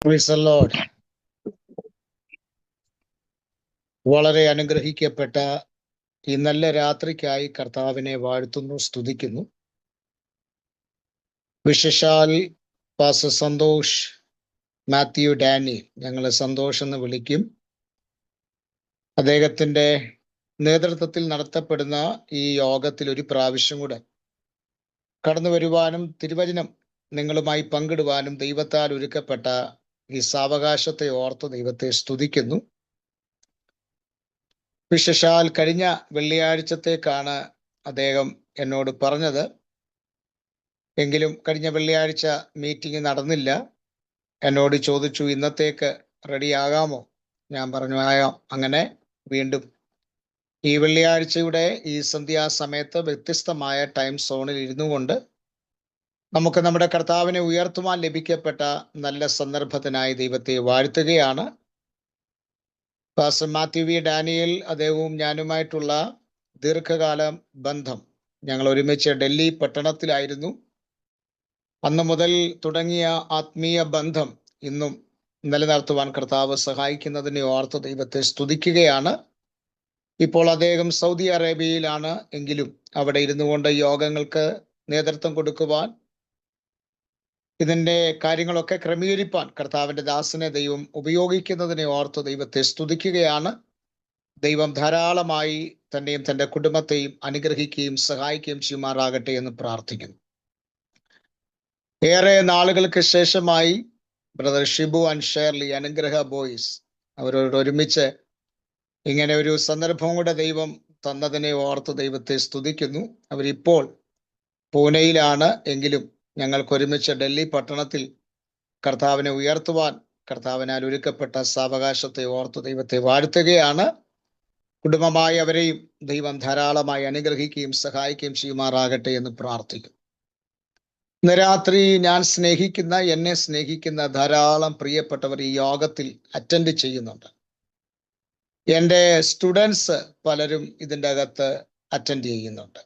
Praise the Lord. വളരെ അനുഗ്രഹിക്കപ്പെട്ട ഈ നല്ല രാത്രിക്കായി കർത്താവിനെ വാഴ്ത്തുന്നു, സ്തുതിക്കുന്നു. വിശേഷാൽ പാസ്റ്റർ സന്തോഷ് മാത്യു ഡാനി, ഞങ്ങൾ സന്തോഷ് എന്ന് വിളിക്കും, അദ്ദേഹത്തിന്റെ നേതൃത്വത്തിൽ നടത്തപ്പെടുന്ന ഈ യോഗത്തിൽ ഒരു പ്രാവശ്യം കൂടെ കടന്നു വരുവാനും തിരുവചനം നിങ്ങളുമായി പങ്കിടുവാനും ദൈവത്താൽ ഒരുക്കപ്പെട്ട ഈ സാവകാശത്തെ ഓർത്ത് ദൈവത്തെ സ്തുതിക്കുന്നു. വിശേഷാൽ കഴിഞ്ഞ വെള്ളിയാഴ്ചത്തേക്കാണ് അദ്ദേഹം എന്നോട് പറഞ്ഞത്. എങ്കിലും കഴിഞ്ഞ വെള്ളിയാഴ്ച മീറ്റിംഗ് നടന്നില്ല. എന്നോട് ചോദിച്ചു, ഇന്നത്തേക്ക് റെഡിയാകാമോ? ഞാൻ പറഞ്ഞു ആയാം. അങ്ങനെ വീണ്ടും ഈ വെള്ളിയാഴ്ചയുടെ ഈ സന്ധ്യാസമയത്ത് വ്യത്യസ്തമായ ടൈം സോണിൽ ഇരുന്നു കൊണ്ട് നമുക്ക് നമ്മുടെ കർത്താവിനെ ഉയർത്തുവാൻ ലഭിക്കപ്പെട്ട നല്ല സന്ദർഭത്തിനായി ദൈവത്തെ വാഴ്ത്തുകയാണ്. പാസ്റ്റർ മാത്യു വി ഡാനിയൽ, അദ്ദേഹവും ഞാനുമായിട്ടുള്ള ദീർഘകാല ബന്ധം, ഞങ്ങൾ ഒരുമിച്ച് ഡൽഹി പട്ടണത്തിലായിരുന്നു. അന്ന് മുതൽ തുടങ്ങിയ ആത്മീയ ബന്ധം ഇന്നും നിലനിർത്തുവാൻ കർത്താവ് സഹായിക്കുന്നതിനെ ഓർത്ത് ദൈവത്തെ സ്തുതിക്കുകയാണ്. ഇപ്പോൾ അദ്ദേഹം സൗദി അറേബ്യയിലാണ്. എങ്കിലും അവിടെ ഇരുന്നു കൊണ്ട് യോഗങ്ങൾക്ക് നേതൃത്വം കൊടുക്കുവാൻ, ഇതിൻ്റെ കാര്യങ്ങളൊക്കെ ക്രമീകരിപ്പാൻ കർത്താവിൻ്റെ ദാസനെ ദൈവം ഉപയോഗിക്കുന്നതിനെ ഓർത്ത് ദൈവത്തെ സ്തുതിക്കുകയാണ്. ദൈവം ധാരാളമായി തന്നെയും തൻ്റെ കുടുംബത്തെയും അനുഗ്രഹിക്കുകയും സഹായിക്കുകയും ചെയ്യുമാറാകട്ടെ എന്ന് പ്രാർത്ഥിക്കുന്നു. ഏറെ നാളുകൾക്ക് ശേഷമായി ബ്രദർ ഷിബു ആൻഡ് ഷേർലി, അനുഗ്രഹ ബോയ്സ്, അവരോട് ഒരുമിച്ച് ഇങ്ങനെ ഒരു സന്ദർഭം കൂടെ ദൈവം തന്നതിനെ ഓർത്ത് ദൈവത്തെ സ്തുതിക്കുന്നു. അവരിപ്പോൾ പൂനെയിലാണ്. എങ്കിലും ഞങ്ങൾക്ക് ഒരുമിച്ച് ഡൽഹി പട്ടണത്തിൽ കർത്താവിനെ ഉയർത്തുവാൻ കർത്താവിനാൽ ഒരുക്കപ്പെട്ട സാവകാശത്തെ ഓർത്ത് ദൈവത്തെ വാഴ്ത്തുകയാണ്. കുടുംബമായി അവരെയും ദൈവം ധാരാളമായി അനുഗ്രഹിക്കുകയും സഹായിക്കുകയും ചെയ്യുമാറാകട്ടെ എന്ന് പ്രാർത്ഥിക്കും. ഇന്ന് രാത്രി ഞാൻ സ്നേഹിക്കുന്ന, എന്നെ സ്നേഹിക്കുന്ന ധാരാളം പ്രിയപ്പെട്ടവർ ഈ യോഗത്തിൽ അറ്റൻഡ് ചെയ്യുന്നുണ്ട്. എൻ്റെ സ്റ്റുഡൻസ് പലരും ഇതിൻ്റെ അകത്ത് അറ്റൻഡ് ചെയ്യുന്നുണ്ട്.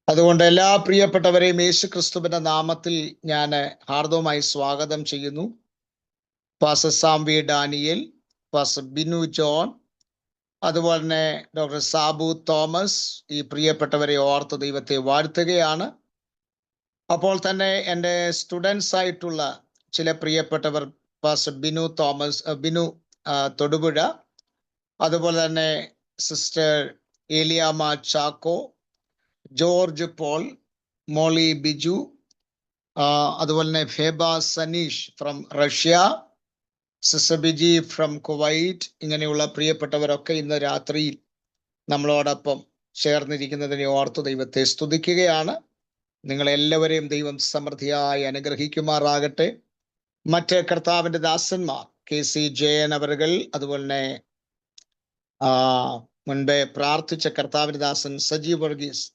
അതുകൊണ്ട് എല്ലാ പ്രിയപ്പെട്ടവരെയും യേശു ക്രിസ്തുവിന്റെ നാമത്തിൽ ഞാൻ ഹാർദവമായി സ്വാഗതം ചെയ്യുന്നു. Pastor Sam V Daniel, pastor Binu John, അതുപോലെ തന്നെ ഡോക്ടർ സാബു തോമസ്, ഈ പ്രിയപ്പെട്ടവരെ ഓർത്ത് ദൈവത്തെ വാഴ്ത്തുകയാണ്. അപ്പോൾ തന്നെ എൻ്റെ സ്റ്റുഡൻസ് ആയിട്ടുള്ള ചില പ്രിയപ്പെട്ടവർ, പാസ്റ്റർ ബിനു തോമസ്, ബിനു തൊടുപുഴ, അതുപോലെ തന്നെ sister Eliyamma Chacko, George Paul, Molly Biju, അതുപോലെ തന്നെ Feba Saneesh from Russia, sister Biji from Kuwait, ഇങ്ങനെയുള്ള പ്രിയപ്പെട്ടവരൊക്കെ ഇന്ന് രാത്രിയിൽ നമ്മളോടൊപ്പം ചേർന്നിരിക്കുന്നതിനെ ഓർത്ത് ദൈവത്തെ സ്തുതിക്കുകയാണ്. നിങ്ങളെല്ലാവരെയും ദൈവം സമൃദ്ധിയായി അനുഗ്രഹിക്കുമാറാകട്ടെ. മറ്റ് കർത്താവിൻ്റെ ദാസന്മാർ, KC ജയൻ അവറുകൾ, അതുപോലെ തന്നെ മുൻപേ പ്രാർത്ഥിച്ച കർത്താവിൻ്റെ ദാസൻ സജി വർഗീസ്,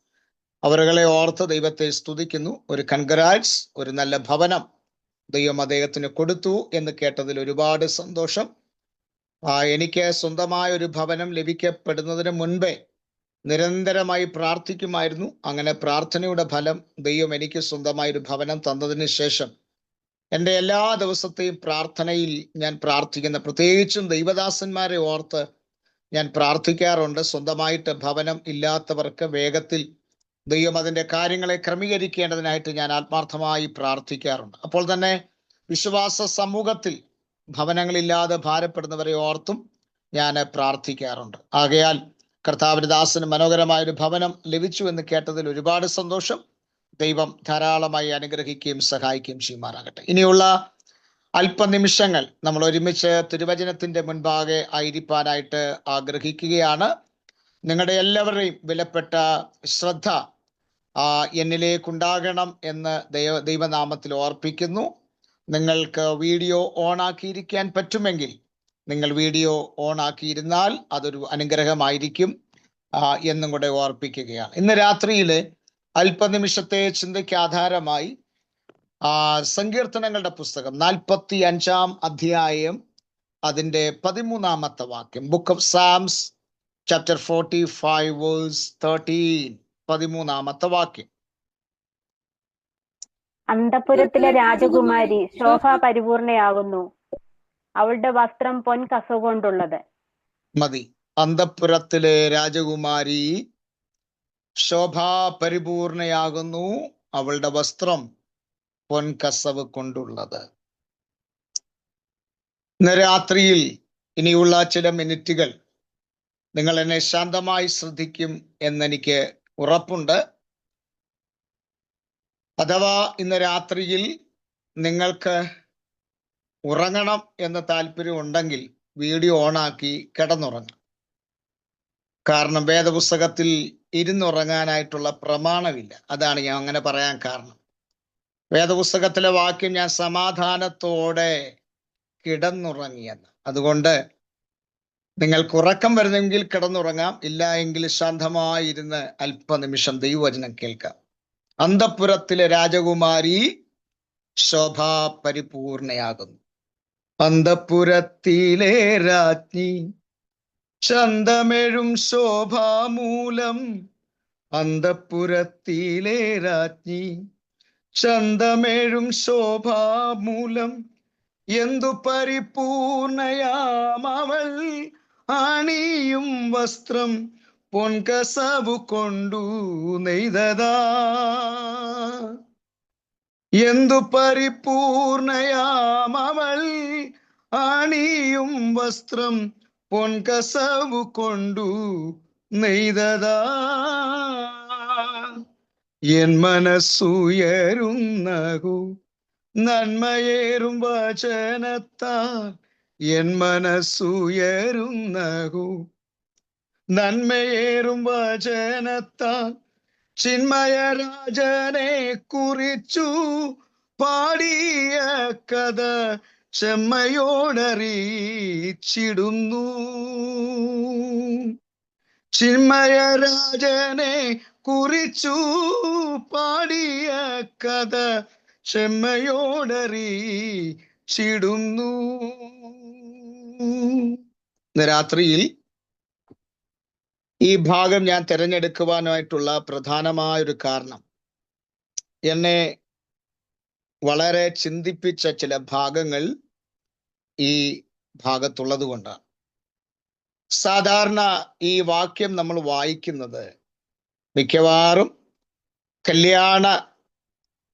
അവരുകളെ ഓർത്ത് ദൈവത്തെ സ്തുതിക്കുന്നു. ഒരു കൺഗ്രാറ്റ്സ്, ഒരു നല്ല ഭവനം ദൈവം അദ്ദേഹത്തിന് കൊടുത്തു എന്ന് കേട്ടതിൽ ഒരുപാട് സന്തോഷം. എനിക്ക് സ്വന്തമായ ഒരു ഭവനം ലഭിക്കപ്പെടുന്നതിന് മുൻപേ നിരന്തരമായി പ്രാർത്ഥിക്കുമായിരുന്നു. അങ്ങനെ പ്രാർത്ഥനയുടെ ഫലം ദൈവം എനിക്ക് സ്വന്തമായൊരു ഭവനം തന്നതിന് ശേഷം എൻ്റെ എല്ലാ ദിവസത്തെയും പ്രാർത്ഥനയിൽ ഞാൻ പ്രാർത്ഥിക്കുന്ന, പ്രത്യേകിച്ചും ദൈവദാസന്മാരെ ഓർത്ത് ഞാൻ പ്രാർത്ഥിക്കാറുണ്ട്. സ്വന്തമായിട്ട് ഭവനം ഇല്ലാത്തവർക്ക് വേഗത്തിൽ ദൈവം അതിൻ്റെ കാര്യങ്ങളെ ക്രമീകരിക്കേണ്ടതിനായിട്ട് ഞാൻ ആത്മാർത്ഥമായി പ്രാർത്ഥിക്കാറുണ്ട്. അപ്പോൾ തന്നെ വിശ്വാസ സമൂഹത്തിൽ ഭവനങ്ങളില്ലാതെ ഭാരപ്പെടുന്നവരെ ഓർത്തും ഞാൻ പ്രാർത്ഥിക്കാറുണ്ട്. ആകയാൽ കർത്താവിൻ്റെ ദാസന് മനോഹരമായൊരു ഭവനം ലഭിച്ചു എന്ന് കേട്ടതിൽ ഒരുപാട് സന്തോഷം. ദൈവം ധാരാളമായി അനുഗ്രഹിക്കുകയും സഹായിക്കുകയും ചെയ്യുമാറാകട്ടെ. ഇനിയുള്ള അല്പനിമിഷങ്ങൾ നമ്മൾ ഒരുമിച്ച് തിരുവചനത്തിൻ്റെ മുൻപാകെ ആയിരിക്കാനായിട്ട് ആഗ്രഹിക്കുകയാണ്. നിങ്ങളുടെ എല്ലാവരുടെയും വിലപ്പെട്ട ശ്രദ്ധ എന്നിലേക്കുണ്ടാകണം എന്ന് ദൈവനാമത്തിൽ ഓർപ്പിക്കുന്നു. നിങ്ങൾക്ക് വീഡിയോ ഓൺ ആക്കിയിരിക്കാൻ പറ്റുമെങ്കിൽ നിങ്ങൾ വീഡിയോ ഓൺ ആക്കിയിരുന്നാൽ അതൊരു അനുഗ്രഹമായിരിക്കും എന്നും കൂടെ ഓർപ്പിക്കുകയാണ്. ഇന്ന് രാത്രിയിൽ അല്പനിമിഷത്തെ ചിന്തയ്ക്ക് ആധാരമായി സങ്കീർത്തനങ്ങളുടെ പുസ്തകം 45-ാം അധ്യായം, അതിൻ്റെ 13-ാമത്തെ വാക്യം, book of Psalms chapter 45 verse 13, 13-ാമത്തെ വാക്യം. അന്തഃപുരത്തിലെ രാജകുമാരി ശോഭാപരിപൂർണയാകുന്നു, അവളുടെ വസ്ത്രം പൊൻകസവുകൊണ്ടുള്ളത്. മതി. അന്തഃപുരത്തിലെ രാജകുമാരി ശോഭാപരിപൂർണയാകുന്നു, അവളുടെ വസ്ത്രം പൊൻകസവ് കൊണ്ടുള്ളത്. ഇന്ന് രാത്രിയിൽ ഇനിയുള്ള ചില മിനിറ്റുകൾ നിങ്ങൾ എന്നെ ശാന്തമായി ശ്രദ്ധിക്കും എന്നെനിക്ക് ഉറപ്പുണ്ട്. അഥവാ ഇന്ന് രാത്രിയിൽ നിങ്ങൾക്ക് ഉറങ്ങണം എന്ന താല്പര്യം ഉണ്ടെങ്കിൽ വീഡിയോ ഓണാക്കി കിടന്നുറങ്ങാം. കാരണം വേദപുസ്തകത്തിൽ ഇരുന്നുറങ്ങാനായിട്ടുള്ള പ്രമാണമില്ല. അതാണ് ഞാൻ അങ്ങനെ പറയാൻ കാരണം. വേദപുസ്തകത്തിലെ വാക്യം ഞാൻ സമാധാനത്തോടെ കിടന്നുറങ്ങിയെന്ന്. അതുകൊണ്ട് നിങ്ങൾക്ക് ഉറക്കം വരുന്നെങ്കിൽ കിടന്നുറങ്ങാം, ഇല്ല എങ്കിൽ ശാന്തമായിരുന്ന് അല്പനിമിഷം ദൈവവചനം കേൾക്കാം. അന്തഃപുരത്തിലെ രാജകുമാരി ശോഭാപരിപൂർണയാകുന്നു. അന്തഃപുരത്തിലെ രാജ്ഞി ചന്തമെഴും ശോഭാമൂലം, അന്തഃപുരത്തിലെ രാജ്ഞി ചന്തമെഴും ശോഭാമൂലം, എന്തു പരിപൂർണയാം അവൾ, അണിയും വസ്ത്രം പൊൻകസവു കൊണ്ടു നെയ്തതാ. എന്തു പരിപൂർണയാം അവൾ, അണിയും വസ്ത്രം പൊൻകസവു കൊണ്ടു നെയ്തതാ. എൻ മനസ്സുയരുന്നകു നന്മയേറും വചനത്താൽ, എൻ മനസ്സുയരുന്നകു നന്മയേറും വചനത്താൽ, ചിന്മയരാജനെ കുറിച്ചു പാടിയ കഥ ചെമ്മയോടറിയിച്ചിടുന്നു. ചിന്മയരാജനെ കുറിച്ചു പാടിയ കഥ ചെമ്മയോടറിയിച്ചിടുന്നു. ഇന്ന് രാത്രിയിൽ ഈ ഭാഗം ഞാൻ തിരഞ്ഞെടുക്കുവാനായിട്ടുള്ള പ്രധാനമായൊരു കാരണം, എന്നെ വളരെ ചിന്തിപ്പിച്ച ചില ഭാഗങ്ങൾ ഈ ഭാഗത്തുള്ളത് കൊണ്ടാണ്. സാധാരണ ഈ വാക്യം നമ്മൾ വായിക്കുന്നത് മിക്കവാറും കല്യാണ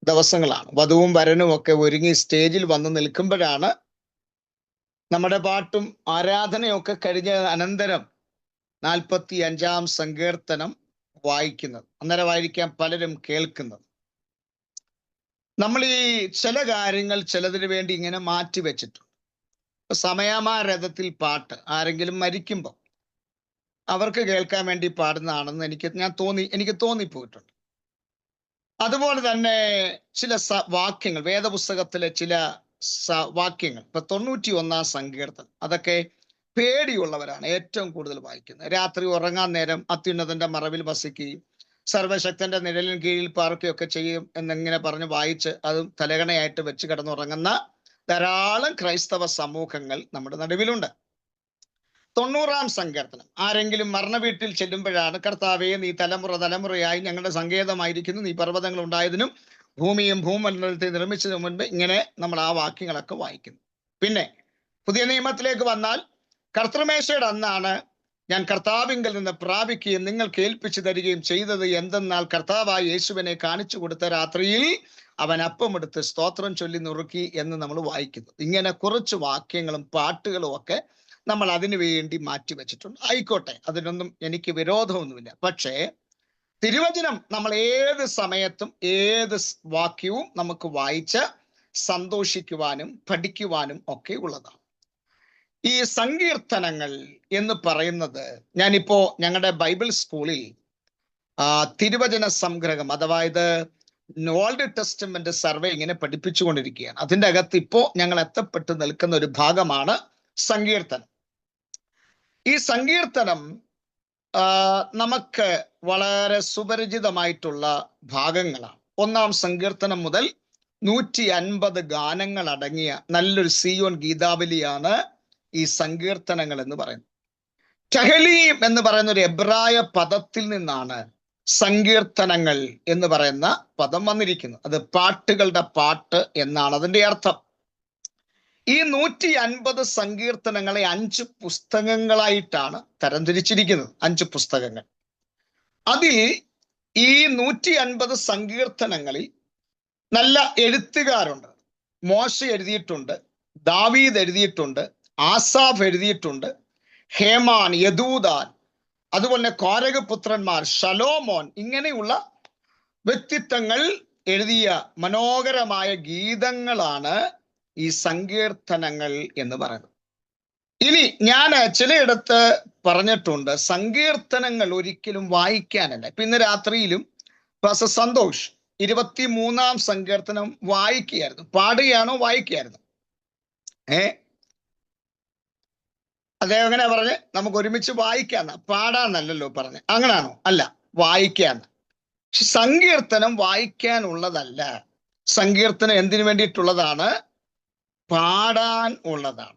ദിവസങ്ങളാണ്. വധുവും വരനും ഒക്കെ ഒരുങ്ങി സ്റ്റേജിൽ വന്ന് നിൽക്കുമ്പോഴാണ് നമ്മുടെ പാട്ടും ആരാധനയൊക്കെ കഴിഞ്ഞ അനന്തരം 45-ാം സങ്കീർത്തനം വായിക്കുന്നത്. അന്നേരമായിരിക്കാം പലരും കേൾക്കുന്നത്. നമ്മൾ ഈ ചില കാര്യങ്ങൾ ചിലതിന് വേണ്ടി ഇങ്ങനെ മാറ്റി വെച്ചിട്ടുണ്ട്. സമയമാരഥത്തിൽ പാട്ട് ആരെങ്കിലും മരിക്കുമ്പോൾ അവർക്ക് കേൾക്കാൻ വേണ്ടി പാടുന്നതാണെന്ന് എനിക്ക് തോന്നിപ്പോയിട്ടുണ്ട്. അതുപോലെ തന്നെ ചില വാക്യങ്ങൾ, വേദപുസ്തകത്തിലെ ചില വാക്യങ്ങൾ, ഇപ്പൊ 91-ാം സങ്കീർത്തനം, അതൊക്കെ പേടിയുള്ളവരാണ് ഏറ്റവും കൂടുതൽ വായിക്കുന്നത്. രാത്രി ഉറങ്ങാൻ നേരം അത്യുന്നതന്റെ മറവിൽ വസിക്കുകയും സർവശക്തന്റെ നിഴലിന് കീഴിൽ പാർക്കുകയൊക്കെ ചെയ്യും എന്നിങ്ങനെ പറഞ്ഞ് വായിച്ച് അതും തലകണയായിട്ട് വെച്ച് കിടന്നുറങ്ങുന്ന ധാരാളം ക്രൈസ്തവ സമൂഹങ്ങൾ നമ്മുടെ നടുവിലുണ്ട്. 90-ാം സങ്കീർത്തനം, ആരെങ്കിലും മരണവീട്ടിൽ ചെല്ലുമ്പോഴാണ്, കർത്താവേ നീ തലമുറ തലമുറയായി ഞങ്ങളുടെ സങ്കേതമായിരിക്കുന്നു, നീ പർവ്വതങ്ങൾ ഉണ്ടായതിനും ഭൂമിയും ഭൂമണ്ഡലത്തെ നിർമ്മിച്ചതിനു മുൻപ്, ഇങ്ങനെ നമ്മൾ ആ വാക്യങ്ങളൊക്കെ വായിക്കുന്നു. പിന്നെ പുതിയ നിയമത്തിലേക്ക് വന്നാൽ, കർത്തൃമേശയുടെ അന്നാണ് ഞാൻ കർത്താവിങ്കൽ നിന്ന് പ്രാപിക്കുകയും നിങ്ങൾ കേൾപ്പിച്ചു തരികയും ചെയ്തത് എന്തെന്നാൽ, കർത്താവായ യേശുവിനെ കാണിച്ചു കൊടുത്ത രാത്രിയിൽ അവൻ അപ്പമെടുത്ത് സ്തോത്രം ചൊല്ലി നുറുക്കി എന്ന് നമ്മൾ വായിക്കുന്നു. ഇങ്ങനെ കുറച്ച് വാക്യങ്ങളും പാട്ടുകളും ഒക്കെ നമ്മൾ അതിനു വേണ്ടി മാറ്റിവെച്ചിട്ടുണ്ട്. ആയിക്കോട്ടെ, അതിനൊന്നും എനിക്ക് വിരോധമൊന്നുമില്ല. പക്ഷേ തിരുവചനം നമ്മൾ ഏത് സമയത്തും ഏത് വാക്യവും നമുക്ക് വായിച്ച് സന്തോഷിക്കുവാനും പഠിക്കുവാനും ഒക്കെ ഉള്ളതാണ്. ഈ സങ്കീർത്തനങ്ങൾ എന്ന് പറയുന്നത്, ഞാനിപ്പോ ഞങ്ങളുടെ ബൈബിൾ സ്കൂളിൽ തിരുവചന സംഗ്രഹം, അതായത് ഓൾഡ് ടെസ്റ്റ്മെന്റ് സർവേ ഇങ്ങനെ പഠിപ്പിച്ചുകൊണ്ടിരിക്കുകയാണ്. അതിൻ്റെ അകത്ത് ഇപ്പോ ഞങ്ങൾ എത്തപ്പെട്ട് നിൽക്കുന്ന ഒരു ഭാഗമാണ് സങ്കീർത്തനം. ഈ സങ്കീർത്തനം നമുക്ക് വളരെ സുപരിചിതമായിട്ടുള്ള ഭാഗങ്ങളാണ്. 1-ാം സങ്കീർത്തനം മുതൽ 150 ഗാനങ്ങൾ അടങ്ങിയ നല്ലൊരു സിയോൻ ഗീതാവലിയാണ് ഈ സങ്കീർത്തനങ്ങൾ എന്ന് പറയുന്നത്. ടെഹലീം എന്ന് പറയുന്ന ഒരു എബ്രായ പദത്തിൽ നിന്നാണ് സങ്കീർത്തനങ്ങൾ എന്ന് പറയുന്ന പദം വന്നിരിക്കുന്നത്. അത് പാട്ടുകളുടെ പാട്ട് എന്നാണ് അതിന്റെ അർത്ഥം. ഈ 150 സങ്കീർത്തനങ്ങളെ 5 പുസ്തകങ്ങളായിട്ടാണ് തരംതിരിച്ചിരിക്കുന്നത്. 5 പുസ്തകങ്ങൾ. അതിൽ ഈ 150 സങ്കീർത്തനങ്ങളിൽ നല്ല എഴുത്തുകാരുണ്ട്. മോശ എഴുതിയിട്ടുണ്ട്, ദാവീദ് എഴുതിയിട്ടുണ്ട്, ആസാഫ് എഴുതിയിട്ടുണ്ട്, ഹേമാൻ, യദൂദാൻ, അതുപോലെ കോരഹ് പുത്രന്മാർ, ശലോമോൻ, ഇങ്ങനെയുള്ള വ്യക്തിത്വങ്ങൾ എഴുതിയ മനോഹരമായ ഗീതങ്ങളാണ് ഈ സങ്കീർത്തനങ്ങൾ എന്ന് പറയുന്നത്. ഇനി ഞാൻ ചിലയിടത്ത് പറഞ്ഞിട്ടുണ്ട്, സങ്കീർത്തനങ്ങൾ ഒരിക്കലും വായിക്കാനല്ല. ഇപ്പൊ ഇന്ന് രാത്രിയിലും പാസ്റ്റർ സന്തോഷ് 23-ാം സങ്കീർത്തനം വായിക്കുകയായിരുന്നു. പാടുകയാണോ വായിക്കുകയായിരുന്നു? അദ്ദേഹം എങ്ങനെ പറഞ്ഞ് നമുക്ക് ഒരുമിച്ച് വായിക്കാന്ന, പാടാന്നല്ലല്ലോ പറഞ്ഞ്, അങ്ങനാണോ? അല്ല, വായിക്കാന്ന്. പക്ഷെ സങ്കീർത്തനം വായിക്കാനുള്ളതല്ല. സങ്കീർത്തനം എന്തിനു വേണ്ടിയിട്ടുള്ളതാണ്? പാടാൻ ഉള്ളതാണ്.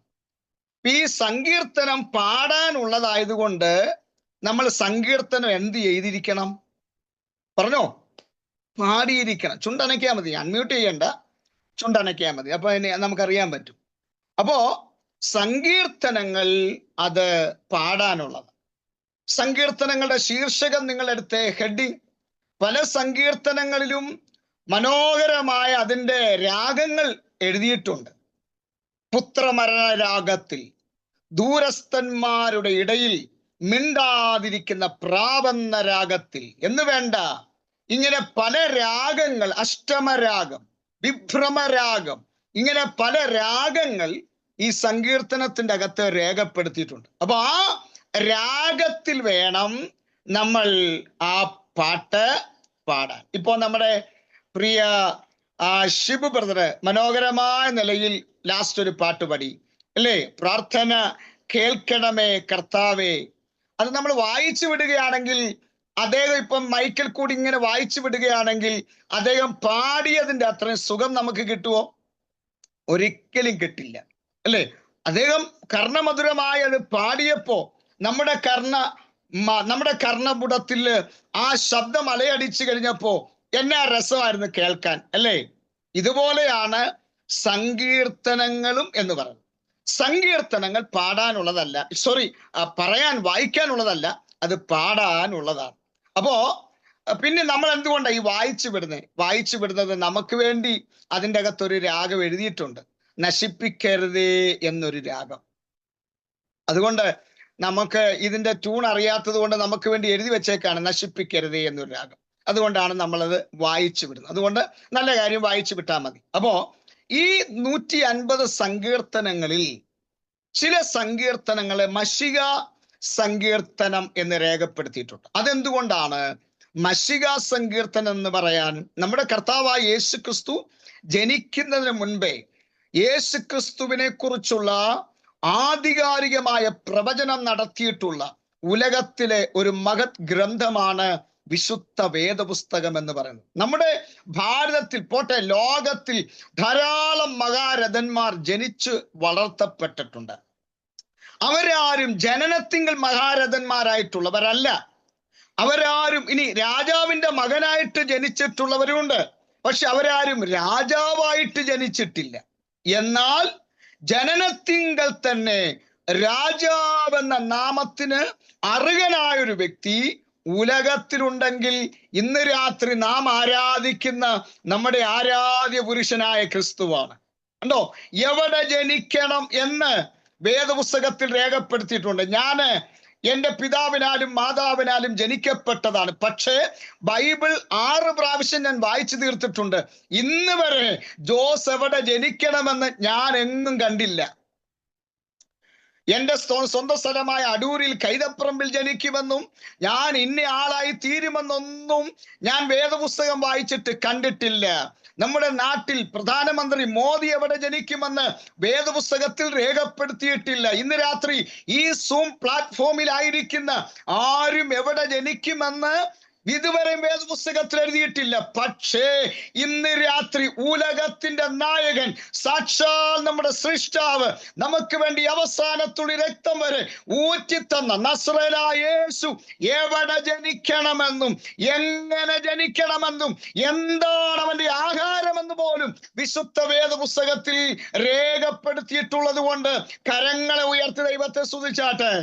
ഈ സങ്കീർത്തനം പാടാനുള്ളതായതുകൊണ്ട് നമ്മൾ സങ്കീർത്തനം എന്ത് ചെയ്തിരിക്കണം? പറഞ്ഞോ, പാടിയിരിക്കണം. ചുണ്ടനയ്ക്കാൽ മതി, അൺമ്യൂട്ട് ചെയ്യണ്ട, ചുണ്ടനയ്ക്കാൽ മതി. അപ്പൊ നമുക്കറിയാൻ പറ്റും. അപ്പോ സങ്കീർത്തനങ്ങൾ അത് പാടാനുള്ളത്. സങ്കീർത്തനങ്ങളുടെ ശീർഷകം നിങ്ങളെടുത്ത് ഹെഡിങ്, പല സങ്കീർത്തനങ്ങളിലും മനോഹരമായ അതിൻ്റെ രാഗങ്ങൾ എഴുതിയിട്ടുണ്ട്. പുത്രമരണ രാഗത്തിൽ, ദൂരസ്ഥന്മാരുടെ ഇടയിൽ മിണ്ടാതിരിക്കുന്ന പ്രാവെന്ന രാഗത്തിൽ എന്ന് വേണ്ട, ഇങ്ങനെ പല രാഗങ്ങൾ, അഷ്ടമരാഗം, വിഭ്രമരാഗം, ഇങ്ങനെ പല രാഗങ്ങൾ ഈ സങ്കീർത്തനത്തിന്റെ അകത്ത് രേഖപ്പെടുത്തിയിട്ടുണ്ട്. അപ്പൊ ആ രാഗത്തിൽ വേണം നമ്മൾ ആ പാട്ട് പാടാൻ. ഇപ്പോ നമ്മുടെ പ്രിയ ഷിബു ബ്രദറ് മനോഹരമായ നിലയിൽ ലാസ്റ്റ് ഒരു പാട്ട് പാടി അല്ലേ? പ്രാർത്ഥന കേൾക്കണമേ കർത്താവേ. അത് നമ്മൾ വായിച്ചു വിടുകയാണെങ്കിൽ, അദ്ദേഹം ഇപ്പം മൈക്കിൽ കൂടി ഇങ്ങനെ വായിച്ചു വിടുകയാണെങ്കിൽ അദ്ദേഹം പാടിയതിന്റെ അത്രയും സുഖം നമുക്ക് കിട്ടുമോ? ഒരിക്കലും കിട്ടില്ല, അല്ലേ? അദ്ദേഹം കർണമധുരമായി അത് പാടിയപ്പോ നമ്മുടെ കർണപുടത്തിൽ ആ ശബ്ദം അലയടിച്ചു കഴിഞ്ഞപ്പോ എന്നാ രസമായിരുന്നു കേൾക്കാൻ, അല്ലേ? ഇതുപോലെയാണ് സങ്കീർത്തനങ്ങളും എന്ന് പറയുന്നത്. സങ്കീർത്തനങ്ങൾ പാടാനുള്ളതല്ല, വായിക്കാനുള്ളതല്ല, അത് പാടാനുള്ളതാണ്. അപ്പോ പിന്നെ നമ്മൾ എന്തുകൊണ്ടാണ് ഈ വായിച്ചു വിടുന്നത്? നമുക്ക് വേണ്ടി അതിൻ്റെ അകത്തൊരു രാഗം എഴുതിയിട്ടുണ്ട്, നശിപ്പിക്കരുതേ എന്നൊരു രാഗം. അതുകൊണ്ട് നമുക്ക് ഇതിന്റെ ട്യൂൺ അറിയാത്തത് കൊണ്ട് നമുക്ക് വേണ്ടി എഴുതി വെച്ചേക്കാണ് നശിപ്പിക്കരുതേ എന്നൊരു രാഗം. അതുകൊണ്ടാണ് നമ്മളത് വായിച്ചു വിടുന്നത്. അതുകൊണ്ട് നല്ല കാര്യം, വായിച്ചു വിട്ടാൽ മതി. അപ്പോ ഈ 150 സങ്കീർത്തനങ്ങളിൽ ചില സങ്കീർത്തനങ്ങളെ മശിക സങ്കീർത്തനം എന്ന് രേഖപ്പെടുത്തിയിട്ടുണ്ട്. അതെന്തുകൊണ്ടാണ് മശിക സങ്കീർത്തനം എന്ന് പറയാൻ? നമ്മുടെ കർത്താവായ യേശു ക്രിസ്തു ജനിക്കുന്നതിന് മുൻപേ യേശു ക്രിസ്തുവിനെ കുറിച്ചുള്ള ആധികാരികമായ പ്രവചനം നടത്തിയിട്ടുള്ള ഉലകത്തിലെ ഒരു മഹത് ഗ്രന്ഥമാണ് വിശുദ്ധ വേദപുസ്തകം എന്ന് പറയുന്നത്. നമ്മുടെ ഭാരതത്തിൽ പോട്ടെ, ലോകത്തിൽ ധാരാളം മഹാരഥന്മാർ ജനിച്ചു വളർത്തപ്പെട്ടിട്ടുണ്ട്. അവരാരും ജനനത്തിങ്കൽ മഹാരഥന്മാരായിട്ടുള്ളവരല്ല. അവരാരും ഇനി രാജാവിന്റെ മകനായിട്ട് ജനിച്ചിട്ടുള്ളവരുണ്ട്, പക്ഷെ അവരാരും രാജാവായിട്ട് ജനിച്ചിട്ടില്ല. എന്നാൽ ജനനത്തിങ്കൽ തന്നെ രാജാവെന്ന നാമത്തിന് അർഹനായൊരു വ്യക്തി ഉലകത്തിലുണ്ടെങ്കിൽ ഇന്ന് രാത്രി നാം ആരാധിക്കുന്ന നമ്മുടെ ആരാധ്യ പുരുഷനായ ക്രിസ്തുവാണ്. കണ്ടോ, എവിടെ ജനിക്കണം എന്ന് വേദപുസ്തകത്തിൽ രേഖപ്പെടുത്തിയിട്ടുണ്ട്. ഞാന് എൻ്റെ പിതാവിനാലും മാതാവിനാലും ജനിക്കപ്പെട്ടതാണ്. പക്ഷേ ബൈബിൾ 6 പ്രാവശ്യം ഞാൻ വായിച്ചു തീർത്തിട്ടുണ്ട്. ഇന്ന് വരെ ജോസ് എവിടെ ജനിക്കണമെന്ന് ഞാൻ എങ്ങും കണ്ടില്ല. എൻ്റെ സ്വന്തം സ്ഥലമായ അടൂരിൽ കൈതപ്പറമ്പിൽ ജനിക്കുമെന്നും ഞാൻ ഇന്ന ആളായി തീരുമെന്നൊന്നും ഞാൻ വേദപുസ്തകം വായിച്ചിട്ട് കണ്ടിട്ടില്ല. നമ്മുടെ നാട്ടിൽ പ്രധാനമന്ത്രി മോദി എവിടെ ജനിക്കുമെന്ന് വേദപുസ്തകത്തിൽ രേഖപ്പെടുത്തിയിട്ടില്ല. ഇന്ന് രാത്രി ഈ സൂം പ്ലാറ്റ്ഫോമിലായിരിക്കുന്ന ആരും എവിടെ ജനിക്കുമെന്ന് ഇതുവരെ വേദപുസ്തകത്തിൽ എഴുതിയിട്ടില്ല. പക്ഷേ ഇന്ന് രാത്രി ഉലകത്തിന്റെ നായകൻ, സാക്ഷാൽ നമ്മുടെ സൃഷ്ടാവ്, നമുക്ക് വേണ്ടി അവസാനത്തുള്ളി രക്തം വരെ ഊറ്റിത്തന്ന നസ്രേനായ യേശു എവിടെ ജനിക്കണമെന്നും എങ്ങനെ ജനിക്കണമെന്നും എന്താണ് അവന്റെ ആഹാരമെന്ന് പോലും വിശുദ്ധ വേദപുസ്തകത്തിൽ രേഖപ്പെടുത്തിയിട്ടുള്ളത് കൊണ്ട് കരങ്ങളെ ഉയർത്തി ദൈവത്തെ സ്തുതിച്ചാട്ടെ.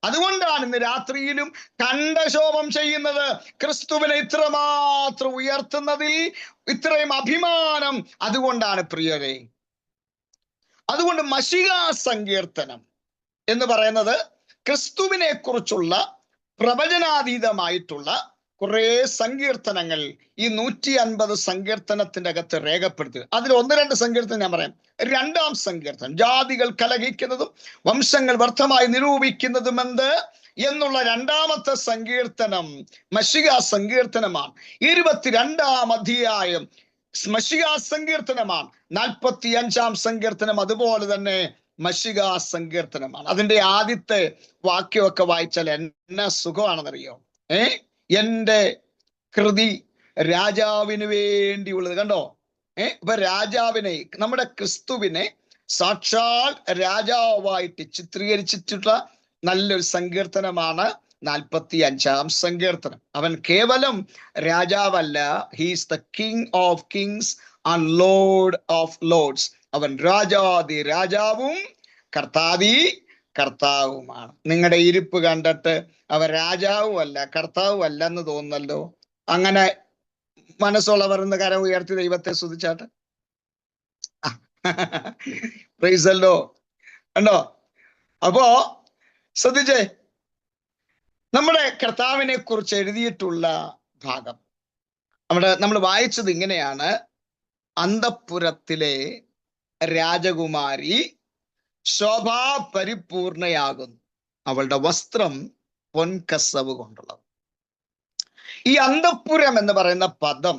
അതുകൊണ്ടാണ് ഇന്ന് രാത്രിയിലും കണ്ഠശോഭം ചെയ്യുന്നത്. ക്രിസ്തുവിനെ ഇത്രമാത്രം ഉയർത്തുന്നതിൽ ഇത്രയും അഭിമാനം അതുകൊണ്ടാണ് പ്രിയരെ. അതുകൊണ്ട് മശിഹാ സങ്കീർത്തനം എന്ന് പറയുന്നത് ക്രിസ്തുവിനെ കുറിച്ചുള്ള പ്രവചനാതീതമായിട്ടുള്ള കുറെ സങ്കീർത്തനങ്ങൾ ഈ 150 സങ്കീർത്തനത്തിന്റെ അകത്ത് രേഖപ്പെടുത്തി. അതിൽ 1-2 സങ്കീർത്തനം ഞാൻ പറയാം. 2-ാം സങ്കീർത്തനം ജാതികൾ കലഹിക്കുന്നതും വംശങ്ങൾ വ്യർത്ഥമായി നിരൂപിക്കുന്നതും എന്നുള്ള 2-ാമത്തെ സങ്കീർത്തനം മശിഹാ സങ്കീർത്തനമാണ്. 22-ാം അധ്യായം മശിഹാ സങ്കീർത്തനമാണ്. 45-ാം സങ്കീർത്തനം അതുപോലെ തന്നെ മശിഹാ സങ്കീർത്തനമാണ്. അതിന്റെ ആദ്യത്തെ വാക്യമൊക്കെ വായിച്ചാൽ എന്നാ സുഖമാണെന്നറിയോ. എന്റെ കൃതി രാജാവിന് വേണ്ടിയുള്ളത്. കണ്ടോ? ഇപ്പൊ രാജാവിനെ, നമ്മുടെ ക്രിസ്തുവിനെ സാക്ഷാൽ രാജാവായിട്ട് ചിത്രീകരിച്ചിട്ടുള്ള നല്ലൊരു സങ്കീർത്തനമാണ് 45-ാം സങ്കീർത്തനം. അവൻ കേവലം രാജാവല്ല, he's the king of kings and lord of lords. അവൻ രാജാതി രാജാവും കർത്താതി കർത്താവുമാണ്. നിങ്ങളുടെ ഇരിപ്പ് കണ്ടിട്ട് അവൻ രാജാവും അല്ല കർത്താവും അല്ല എന്ന് തോന്നുന്നല്ലോ. അങ്ങനെ മനസ്സുള്ളവർ ഇന്ന് കരം ഉയർത്തി ദൈവത്തെ സ്തുതിച്ചാട്ടെ. പ്രൈസല്ലോ. കണ്ടോ? അപ്പോ ശ്രദ്ധിച്ചേ, നമ്മുടെ കർത്താവിനെ കുറിച്ച് എഴുതിയിട്ടുള്ള ഭാഗം നമ്മൾ വായിച്ചത് ഇങ്ങനെയാണ്. അന്തഃപുരത്തിലെ രാജകുമാരി ശോഭാ പരിപൂർണയാകുന്നു, അവളുടെ വസ്ത്രം പൊൻകസവ് കൊണ്ടുള്ളത്. ഈ അന്തഃപുരം എന്ന് പറയുന്ന പദം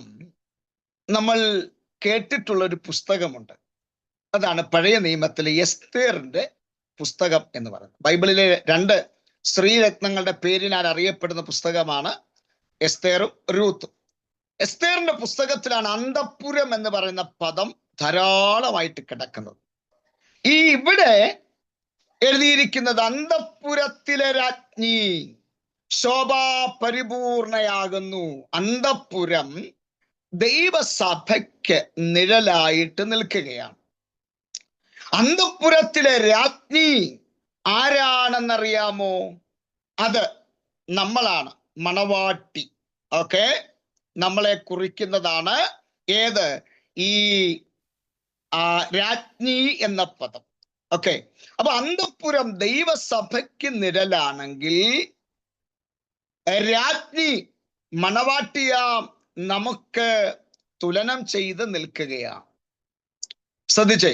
നമ്മൾ കേട്ടിട്ടുള്ള ഒരു പുസ്തകമുണ്ട്. അതാണ് പഴയ നിയമത്തിലെ എസ്തേറിന്റെ പുസ്തകം എന്ന് പറയുന്നത്. ബൈബിളിലെ 2 സ്ത്രീരത്നങ്ങളുടെ പേരിനാൽ അറിയപ്പെടുന്ന പുസ്തകമാണ് എസ്തേറും റൂത്തും. എസ്തേറിന്റെ പുസ്തകത്തിലാണ് അന്തഃപുരം എന്ന് പറയുന്ന പദം ധാരാളമായിട്ട് കിടക്കുന്നത്. ഇവിടെ എഴുതിയിരിക്കുന്നത് അന്തഃപുരത്തിലെ രാജ്ഞി ശോഭാ പരിപൂർണയാകുന്നു. അന്തഃപുരം ദൈവസഭയ്ക്ക് നിഴലായിട്ട് നിൽക്കുകയാണ്. അന്തഃപുരത്തിലെ രാജ്ഞി ആരാണെന്നറിയാമോ? അത് നമ്മളാണ്, മണവാട്ടി. ഓക്കെ, നമ്മളെ കുറിക്കുന്നതാണ് ഏത്? ഈ രാജ്ഞി എന്ന പദം. ഓക്കെ, അപ്പൊ അന്തഃപുരം ദൈവസഭയ്ക്ക് നിഴലാണെങ്കിൽ രാജ്ഞി മണവാട്ടിയാം നമുക്ക് തുലനം ചെയ്ത് നിൽക്കുകയാണ്. ശ്രദ്ധിച്ചേ,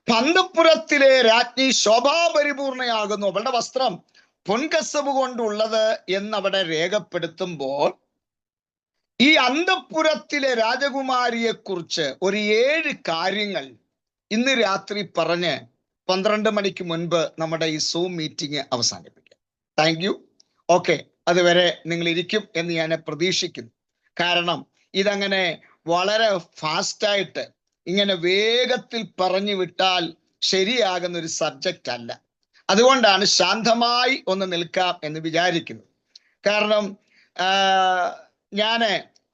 അന്തഃപുരത്തിലെ രാജ്ഞി ശോഭാപരിപൂർണയാകുന്നു, അവളുടെ വസ്ത്രം പൊൻകസവ് കൊണ്ടുള്ളത് എന്നവിടെ രേഖപ്പെടുത്തുമ്പോൾ ഈ അന്തഃപുരത്തിലെ രാജകുമാരിയെ കുറിച്ച് ഒരു 7 കാര്യങ്ങൾ ഇന്ന് രാത്രി പറഞ്ഞ് 12 മണിക്ക് മുൻപ് നമ്മുടെ ഈ സൂം മീറ്റിംഗ് അവസാനിപ്പിക്കാം. Thank you. ഓക്കെ, അതുവരെ നിങ്ങൾ ഇരിക്കും എന്ന് ഞാൻ പ്രതീക്ഷിക്കുന്നു. കാരണം ഇതങ്ങനെ വളരെ ഫാസ്റ്റായിട്ട് ഇങ്ങനെ വേഗത്തിൽ പറഞ്ഞു വിട്ടാൽ ശരിയാകുന്ന ഒരു സബ്ജക്റ്റ് അല്ല. അതുകൊണ്ടാണ് ശാന്തമായി ഒന്ന് നിൽക്കാം എന്ന് വിചാരിക്കുന്നത്. കാരണം ഞാൻ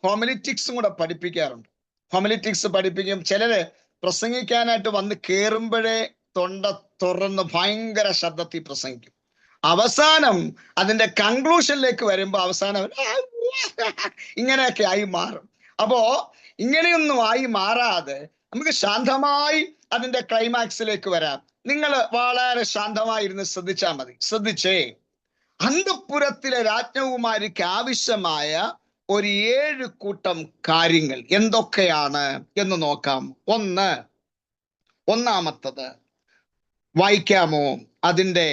ഹോമിലിറ്റിക്സും കൂടെ പഠിപ്പിക്കാറുണ്ട്. ഹോമിലിറ്റിക്സ് പഠിപ്പിക്കും. ചിലര് പ്രസംഗിക്കാനായിട്ട് വന്ന് കയറുമ്പോഴേ തൊണ്ട തുറന്ന് ഭയങ്കര ശബ്ദത്തിൽ പ്രസംഗിക്കും. അവസാനം അതിന്റെ കൺക്ലൂഷനിലേക്ക് വരുമ്പോൾ അവസാനം ഇങ്ങനെയൊക്കെ ആയി മാറും. അപ്പോ ഇങ്ങനെയൊന്നും ആയി മാറാതെ നമുക്ക് ശാന്തമായി അതിന്റെ ക്ലൈമാക്സിലേക്ക് വരാം. നിങ്ങൾ വളരെ ശാന്തമായിരുന്ന് ശ്രദ്ധിച്ചാൽ മതി. ശ്രദ്ധിച്ചേ, അന്തഃപുരത്തിലെ രാജകുമാരിക്ക് ആവശ്യമായ ഒരു 7 കൂട്ടം കാര്യങ്ങൾ എന്തൊക്കെയാണ് എന്ന് നോക്കാം. ഒന്നാമത്തത് വായിക്കാമോ? അതിൻ്റെ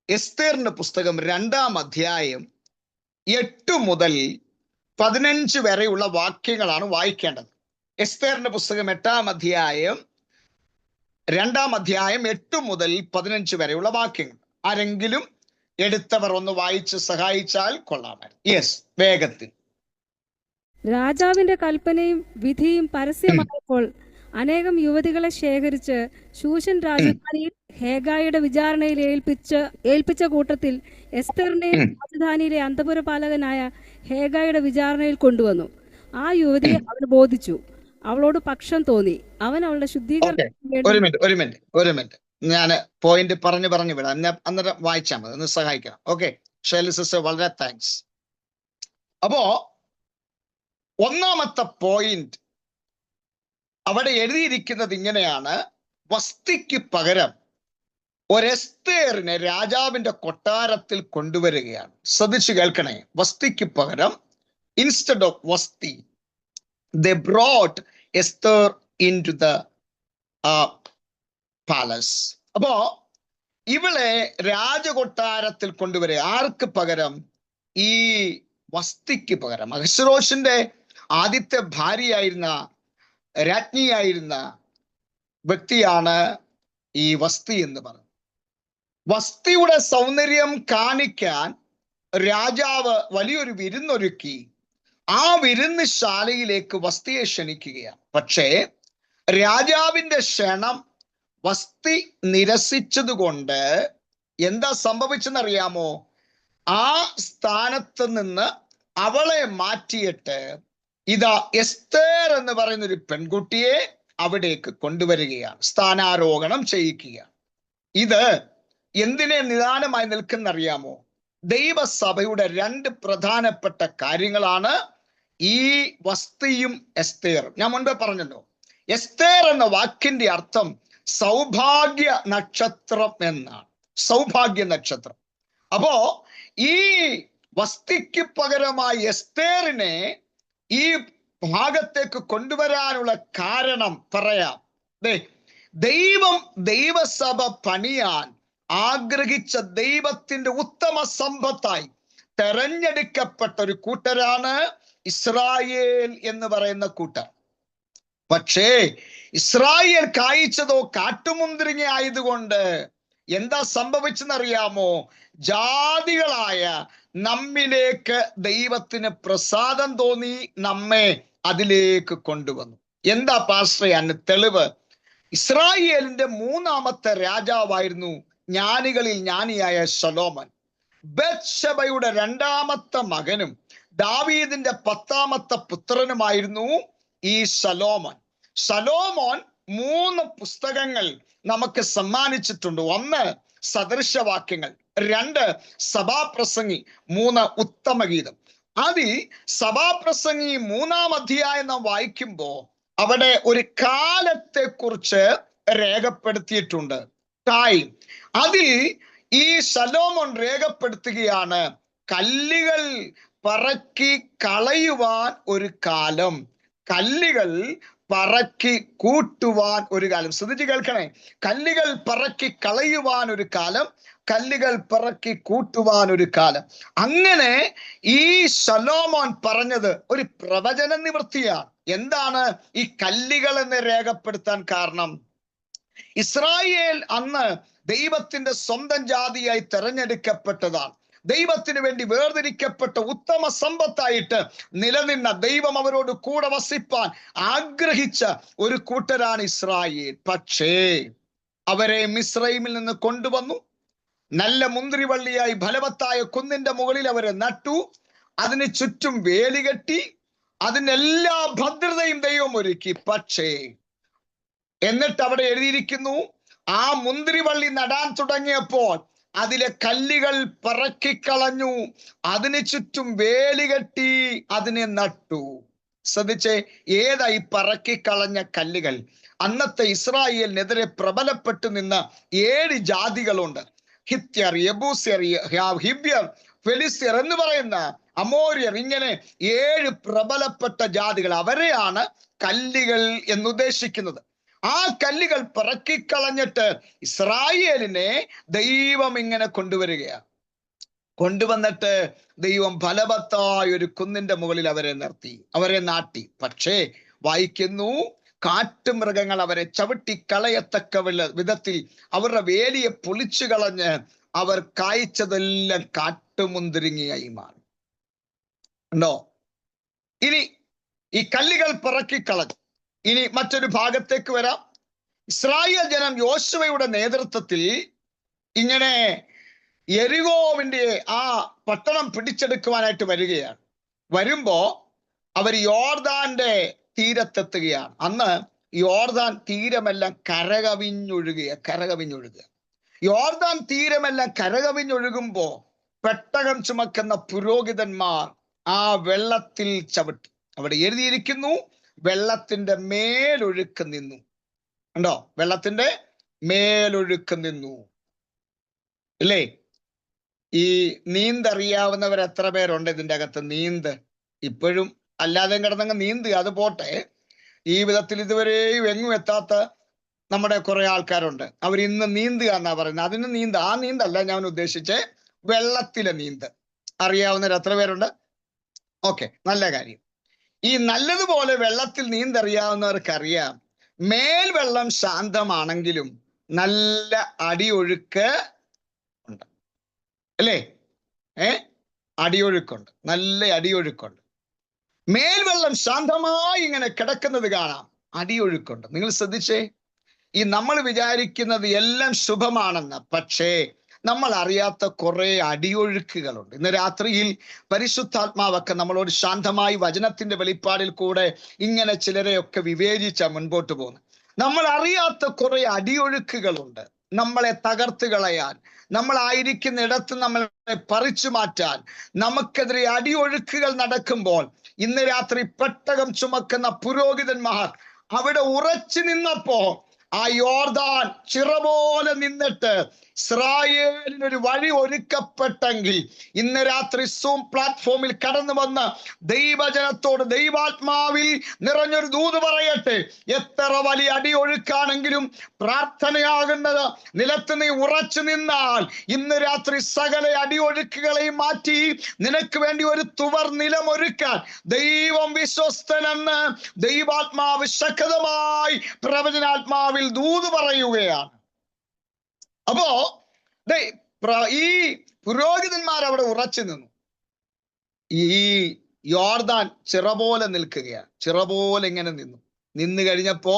എസ്തേറിന്റെ പുസ്തകം 2-ാം അധ്യായം 8 മുതൽ 15 വരെയുള്ള വാക്യങ്ങളാണ് വായിക്കേണ്ടത്. എസ്തേറിന്റെ പുസ്തകം 8-ാം അധ്യായം 2-ാം അധ്യായം 8 മുതൽ 15 വരെയുള്ള വാക്യങ്ങൾ. ആരെങ്കിലും എടുത്തവർ ഒന്ന് വായിച്ച് സഹായിച്ചാൽ കൊള്ളാമായിരുന്നു. യെസ്, വേഗത്തിൽ. രാജാവിന്റെ കൽപ്പനയും വിധിയും പരസ്യമായപ്പോൾ അനേകം യുവതികളെ ശേഖരിച്ച് ശൂഷൻ രാജധാനിയിൽ ഹേഗായുടെ വിചാരണയിൽ ഏൽപ്പിച്ച കൂട്ടത്തിൽ എസ്തറിനെയും രാജധാനിയിലെ അന്തപുരപാലകനായ ഹേഗായുടെ വിചാരണയിൽ കൊണ്ടുവന്നു. ആ യുവതിയെ അവന് ബോധിച്ചു. അവളോട് പക്ഷം തോന്നി. അവൻ അവളുടെ ശുദ്ധീകരണം ഒരു മിനിറ്റ് ഞാൻ പോയിന്റ് പറഞ്ഞു വിടാം. അന്നേരം വായിച്ചാൽ മതി, ഒന്ന് സഹായിക്കണം. ഓക്കെ, ഷൈല സിസ്റ്റർ, വളരെ താങ്ക്സ്. അപ്പോ ഒന്നാമത്തെ പോയിന്റ് അവിടെ എഴുതിയിരിക്കുന്നത് ഇങ്ങനെയാണ്: വസ്തിക്ക് പകരം ഒരെസ്തേറിനെ രാജാവിന്റെ കൊട്ടാരത്തിൽ കൊണ്ടുവരികയാണ്. ശ്രദ്ധിച്ചു കേൾക്കണേ. വസ്തിക്ക് പകരം, instead of Vashti, they brought Esther into the palace. അപ്പോ ഇവളെ രാജകൊട്ടാരത്തിൽ കൊണ്ടുവരിക. ആർക്ക് പകരം? ഈ വസ്തിക്ക് പകരം. അഹശ്വേരോശിന്റെ ആദ്യത്തെ ഭാര്യയായിരുന്ന, രാജ്ഞിയായിരുന്ന വ്യക്തിയാണ് ഈ വസ്തി എന്ന് പറയുന്നത്. വസ്തിയുടെ സൗന്ദര്യം കാണിക്കാൻ രാജാവ് വലിയൊരു വിരുന്നൊരുക്കി. ആ വിരുന്നുശാലയിലേക്ക് വസ്തിയെ ക്ഷണിക്കുകയാണ്. പക്ഷേ രാജാവിന്റെ ക്ഷണം വസ്തി നിരസിച്ചതുകൊണ്ട് എന്താ സംഭവിച്ചെന്നറിയാമോ? ആ സ്ഥാനത്ത് നിന്ന് അവളെ മാറ്റിയിട്ട് ഇതാ എസ്തേർ എന്ന് പറയുന്ന ഒരു പെൺകുട്ടിയെ അവിടേക്ക് കൊണ്ടുവരികയാണ്, സ്ഥാനാരോഹണം ചെയ്യിക്കുകയാണ്. ഇത് എന്തിനെ നിദാനമായി നിൽക്കുന്നറിയാമോ? ദൈവസഭയുടെ രണ്ട് പ്രധാനപ്പെട്ട കാര്യങ്ങളാണ് ഈ വസ്തിയും എസ്തേറും. ഞാൻ മുൻപേ പറഞ്ഞല്ലോ, എസ്തേർ എന്ന വാക്കിന്റെ അർത്ഥം സൗഭാഗ്യ നക്ഷത്രം എന്നാണ്. സൗഭാഗ്യ നക്ഷത്രം. അപ്പോ ഈ വസ്തിക്ക് പകരമായി എസ്തേറിനെ ഈ ഭാഗത്തേക്ക് കൊണ്ടുവരാനുള്ള കാരണം പറയാം. ദൈവസഭ പണിയാൻ ആഗ്രഹിച്ച ദൈവത്തിന്റെ ഉത്തമ സമ്പത്തായി തെരഞ്ഞെടുക്കപ്പെട്ട ഒരു കൂട്ടരാണ് ഇസ്രായേൽ എന്ന് പറയുന്ന കൂട്ടർ. പക്ഷേ ഇസ്രായേൽ കായ്ച്ചതോ കാട്ടുമുന്തിരിങ്ങ ആയതുകൊണ്ട് എന്താ സംഭവിച്ചെന്നറിയാമോ? ജാതികളായ നമ്മിലേക്ക് ദൈവത്തിന് പ്രസാദം തോന്നി, നമ്മെ അതിലേക്ക് കൊണ്ടുവന്നു. എന്താ പാസ്റ്ററെ അതിന് തെളിവ്? ഇസ്രായേലിന്റെ മൂന്നാമത്തെ രാജാവായിരുന്നു ജ്ഞാനികളിൽ ജ്ഞാനിയായ ശലോമൻ. ബത്ശബയുടെ രണ്ടാമത്തെ മകനും ദാവീദിന്റെ 10ാമത്തെ പുത്രനുമായിരുന്നു ഈ ശലോമോൻ. ശലോമോൻ 3 പുസ്തകങ്ങൾ നമുക്ക് സമ്മാനിച്ചിട്ടുണ്ട്. 1 സദൃശവാക്യങ്ങൾ, 2 സഭാപ്രസംഗി, 3 ഉത്തമഗീതം. അതിൽ സഭാപ്രസംഗി 3-ാം അധ്യായം നാം വായിക്കുമ്പോ അവിടെ ഒരു കാലത്തെ കുറിച്ച് രേഖപ്പെടുത്തിയിട്ടുണ്ട്, ടൈം. അതിൽ ഈ ശലോമോൻ രേഖപ്പെടുത്തുകയാണ്, കല്ലുകൾ പറക്കി കളയുവാൻ ഒരു കാലം, കല്ലുകൾ പറക്കി കൂട്ടുവാൻ ഒരു കാലം. ശ്രദ്ധിച്ച് കേൾക്കണേ. കല്ലുകൾ പറക്കി കളയുവാൻ ഒരു കാലം, കല്ലുകൾ പറക്കി കൂട്ടുവാൻ ഒരു കാലം. അങ്ങനെ ഈ ശലോമോൻ പറഞ്ഞത് ഒരു പ്രവചന നിവൃത്തിയാണ്. എന്താണ് ഈ കല്ലുകൾ എന്ന് രേഖപ്പെടുത്താൻ കാരണം? ഇസ്രായേൽ അന്ന് ദൈവത്തിന്റെ സ്വന്തം ജാതിയായി തെരഞ്ഞെടുക്കപ്പെട്ടതാണ്. ദൈവത്തിന് വേണ്ടി വേർതിരിക്കപ്പെട്ട ഉത്തമ സമ്പത്തായിട്ട് നിലനിന്ന, ദൈവം അവരോട് കൂടെ വസിപ്പാൻ ആഗ്രഹിച്ച ഒരു കൂട്ടരാണ് ഇസ്രായേൽ. പക്ഷേ അവരെ മിസ്രൈമിൽ നിന്ന് കൊണ്ടുവന്നു. നല്ല മുന്തിരിവള്ളിയായി ഫലവത്തായ കുന്നിന്റെ മുകളിൽ അവരെ നട്ടു. അതിന് ചുറ്റും വേലി കെട്ടി. അതിനെല്ലാ ഭദ്രതയും ദൈവം ഒരുക്കി. പക്ഷേ എന്നിട്ട് അവിടെ എഴുതിയിരിക്കുന്നു, ആ മുന്തിരിവള്ളി നടാൻ തുടങ്ങിയപ്പോൾ അതിലെ കല്ലുകൾ പറക്കിക്കളഞ്ഞു, അതിന് ചുറ്റും വേലി കെട്ടി അതിനെ നട്ടു. ശ്രദ്ധിച്ചേ, ഏതായി പറക്കിക്കളഞ്ഞ കല്ലുകൾ? അന്നത്തെ ഇസ്രായേലിനെതിരെ പ്രബലപ്പെട്ടു നിന്ന 7 ജാതികളുണ്ട്. ഹിത്യർ, യെബൂസ്യർ, ഹിബ്യർ, ഫെലിസ്ത്യർ എന്ന് പറയുന്ന അമോര്യർ. ഇങ്ങനെ 7 പ്രബലപ്പെട്ട ജാതികൾ. അവരെയാണ് കല്ലുകൾ എന്നുദ്ദേശിക്കുന്നത്. ആ കല്ലുകൾ പറക്കിക്കളഞ്ഞിട്ട് ഇസ്രായേലിനെ ദൈവം ഇങ്ങനെ കൊണ്ടുവരികയാണ്. കൊണ്ടുവന്നിട്ട് ദൈവം ഫലവത്തായ ഒരു കുന്നിന്റെ മുകളിൽ അവരെ നിർത്തി, അവരെ നാട്ടി. പക്ഷേ വായിക്കുന്നു, കാട്ടുമൃഗങ്ങൾ അവരെ ചവിട്ടി കളയത്തക്ക വിധത്തിൽ അവരുടെ വേലിയെ പൊളിച്ചു കളഞ്ഞ് അവർ കായ്ച്ചതെല്ലാം കാട്ടുമുന്തിരിങ്ങയായി മാറി. ഉണ്ടോ? ഇനി ഈ കല്ലുകൾ പിറക്കിക്കളഞ്ഞു. ഇനി മറ്റൊരു ഭാഗത്തേക്ക് വരാം. ഇസ്രായേൽ ജനം യോശുവയുടെ നേതൃത്വത്തിൽ ഇങ്ങനെ യെരിഹോവിന്റെ ആ പട്ടണം പിടിച്ചെടുക്കുവാനായിട്ട് വരികയാണ്. വരുമ്പോ അവർ യോർദാന്റെ തീരത്തെത്തുകയാണ്. അന്ന് യോർദാൻ തീരമെല്ലാം കരകവിഞ്ഞൊഴുകുക. യോർദാൻ തീരമെല്ലാം കരകവിഞ്ഞൊഴുകുമ്പോ പെട്ടകം ചുമക്കുന്ന പുരോഹിതന്മാർ ആ വെള്ളത്തിൽ ചവിട്ടി. അവിടെ എഴുതിയിരിക്കുന്നു, വെള്ളത്തിന്റെ മേലൊഴുക്ക് നിന്നു. ഉണ്ടോ? വെള്ളത്തിന്റെ മേലൊഴുക്ക് നിന്നു. അല്ലേ? ഈ നീന്തറിയാവുന്നവർ എത്ര പേരുണ്ട് ഇതിൻ്റെ അകത്ത്? നീന്ത് ഇപ്പോഴും അല്ലാതെ കിടന്നങ്ങ് നീന്ത്, അത് പോട്ടെ. ജീവിതത്തിൽ ഇതുവരെയും എങ്ങും എത്താത്ത നമ്മുടെ കുറെ ആൾക്കാരുണ്ട്. അവർ ഇന്ന് നീന്തുക എന്നാ പറയുന്നത്. അതിന് ആ നീന്തല്ല ഞാൻ ഉദ്ദേശിച്ച്, വെള്ളത്തിലെ നീന്ത് അറിയാവുന്നവർ എത്ര പേരുണ്ട്? ഓക്കെ, നല്ല കാര്യം. ഈ നല്ലതുപോലെ വെള്ളത്തിൽ നീന്തറിയാവുന്നവർക്കറിയാം, മേൽവെള്ളം ശാന്തമാണെങ്കിലും നല്ല അടിയൊഴുക്ക് ഉണ്ട്. അല്ലേ? അടിയൊഴുക്കുണ്ട്, നല്ല അടിയൊഴുക്കുണ്ട്. മേൽവെള്ളം ശാന്തമായി ഇങ്ങനെ കിടക്കുന്നത് കാണാം, അടിയൊഴുക്കുണ്ട്. നിങ്ങൾ ശ്രദ്ധിച്ചേ, ഈ നമ്മൾ വിചാരിക്കുന്നത് എല്ലാം ശുഭമാണെന്ന്, പക്ഷേ നമ്മൾ അറിയാത്ത കുറെ അടിയൊഴുക്കുകളുണ്ട്. ഇന്ന് രാത്രിയിൽ പരിശുദ്ധാത്മാവൊക്കെ നമ്മളോട് ശാന്തമായി വചനത്തിന്റെ വെളിപ്പാടിൽ കൂടെ ഇങ്ങനെ ചിലരെയൊക്കെ വിവേചിച്ച മുൻപോട്ട് പോകുന്നു. നമ്മൾ അറിയാത്ത കുറെ അടിയൊഴുക്കുകളുണ്ട്. നമ്മളെ തകർത്ത് കളയാൻ, നമ്മളായിരിക്കുന്ന ഇടത്ത് നമ്മളെ പറിച്ചു മാറ്റാൻ നമുക്കെതിരെ അടിയൊഴുക്കുകൾ നടക്കുമ്പോൾ ഇന്ന് രാത്രി പെട്ടകം ചുമക്കുന്ന പുരോഹിതന്മാർ അവിടെ ഉറച്ചു നിന്നപ്പോ ആ യോർദാൻ ചിറ പോലെ നിന്നിട്ട് ഇസ്രായേലിനൊരു വഴി ഒരുക്കപ്പെട്ടെങ്കിൽ ഇന്ന് രാത്രി സൂം പ്ലാറ്റ്ഫോമിൽ കടന്നു വന്ന് ദൈവജനത്തോട് ദൈവാത്മാവിൽ നിറഞ്ഞൊരു ദൂത് പറയട്ടെ. എത്ര വലിയ അടിയൊഴുക്കാണെങ്കിലും പ്രാർത്ഥനയാകുന്നത് നിലത്ത് നീ ഉറച്ചു നിന്നാൽ ഇന്ന് രാത്രി സകല അടിയൊഴുക്കുകളെയും മാറ്റി നിനക്ക് വേണ്ടി ഒരു തുവർ നിലമൊരുക്കാൻ ദൈവം വിശ്വസ്തനെന്ന് ദൈവാത്മാവ് ശക്തമായി പ്രവചനാത്മാവിൽ ദൂത് പറയുകയാണ്. അപ്പോ ഈ പുരോഹിതന്മാർ അവിടെ ഉറച്ചു നിന്നു. ഈ യോർദാൻ ചിറ പോലെ നിൽക്കുകയാണ്. ചിറ പോലെ ഇങ്ങനെ നിന്ന് കഴിഞ്ഞപ്പോ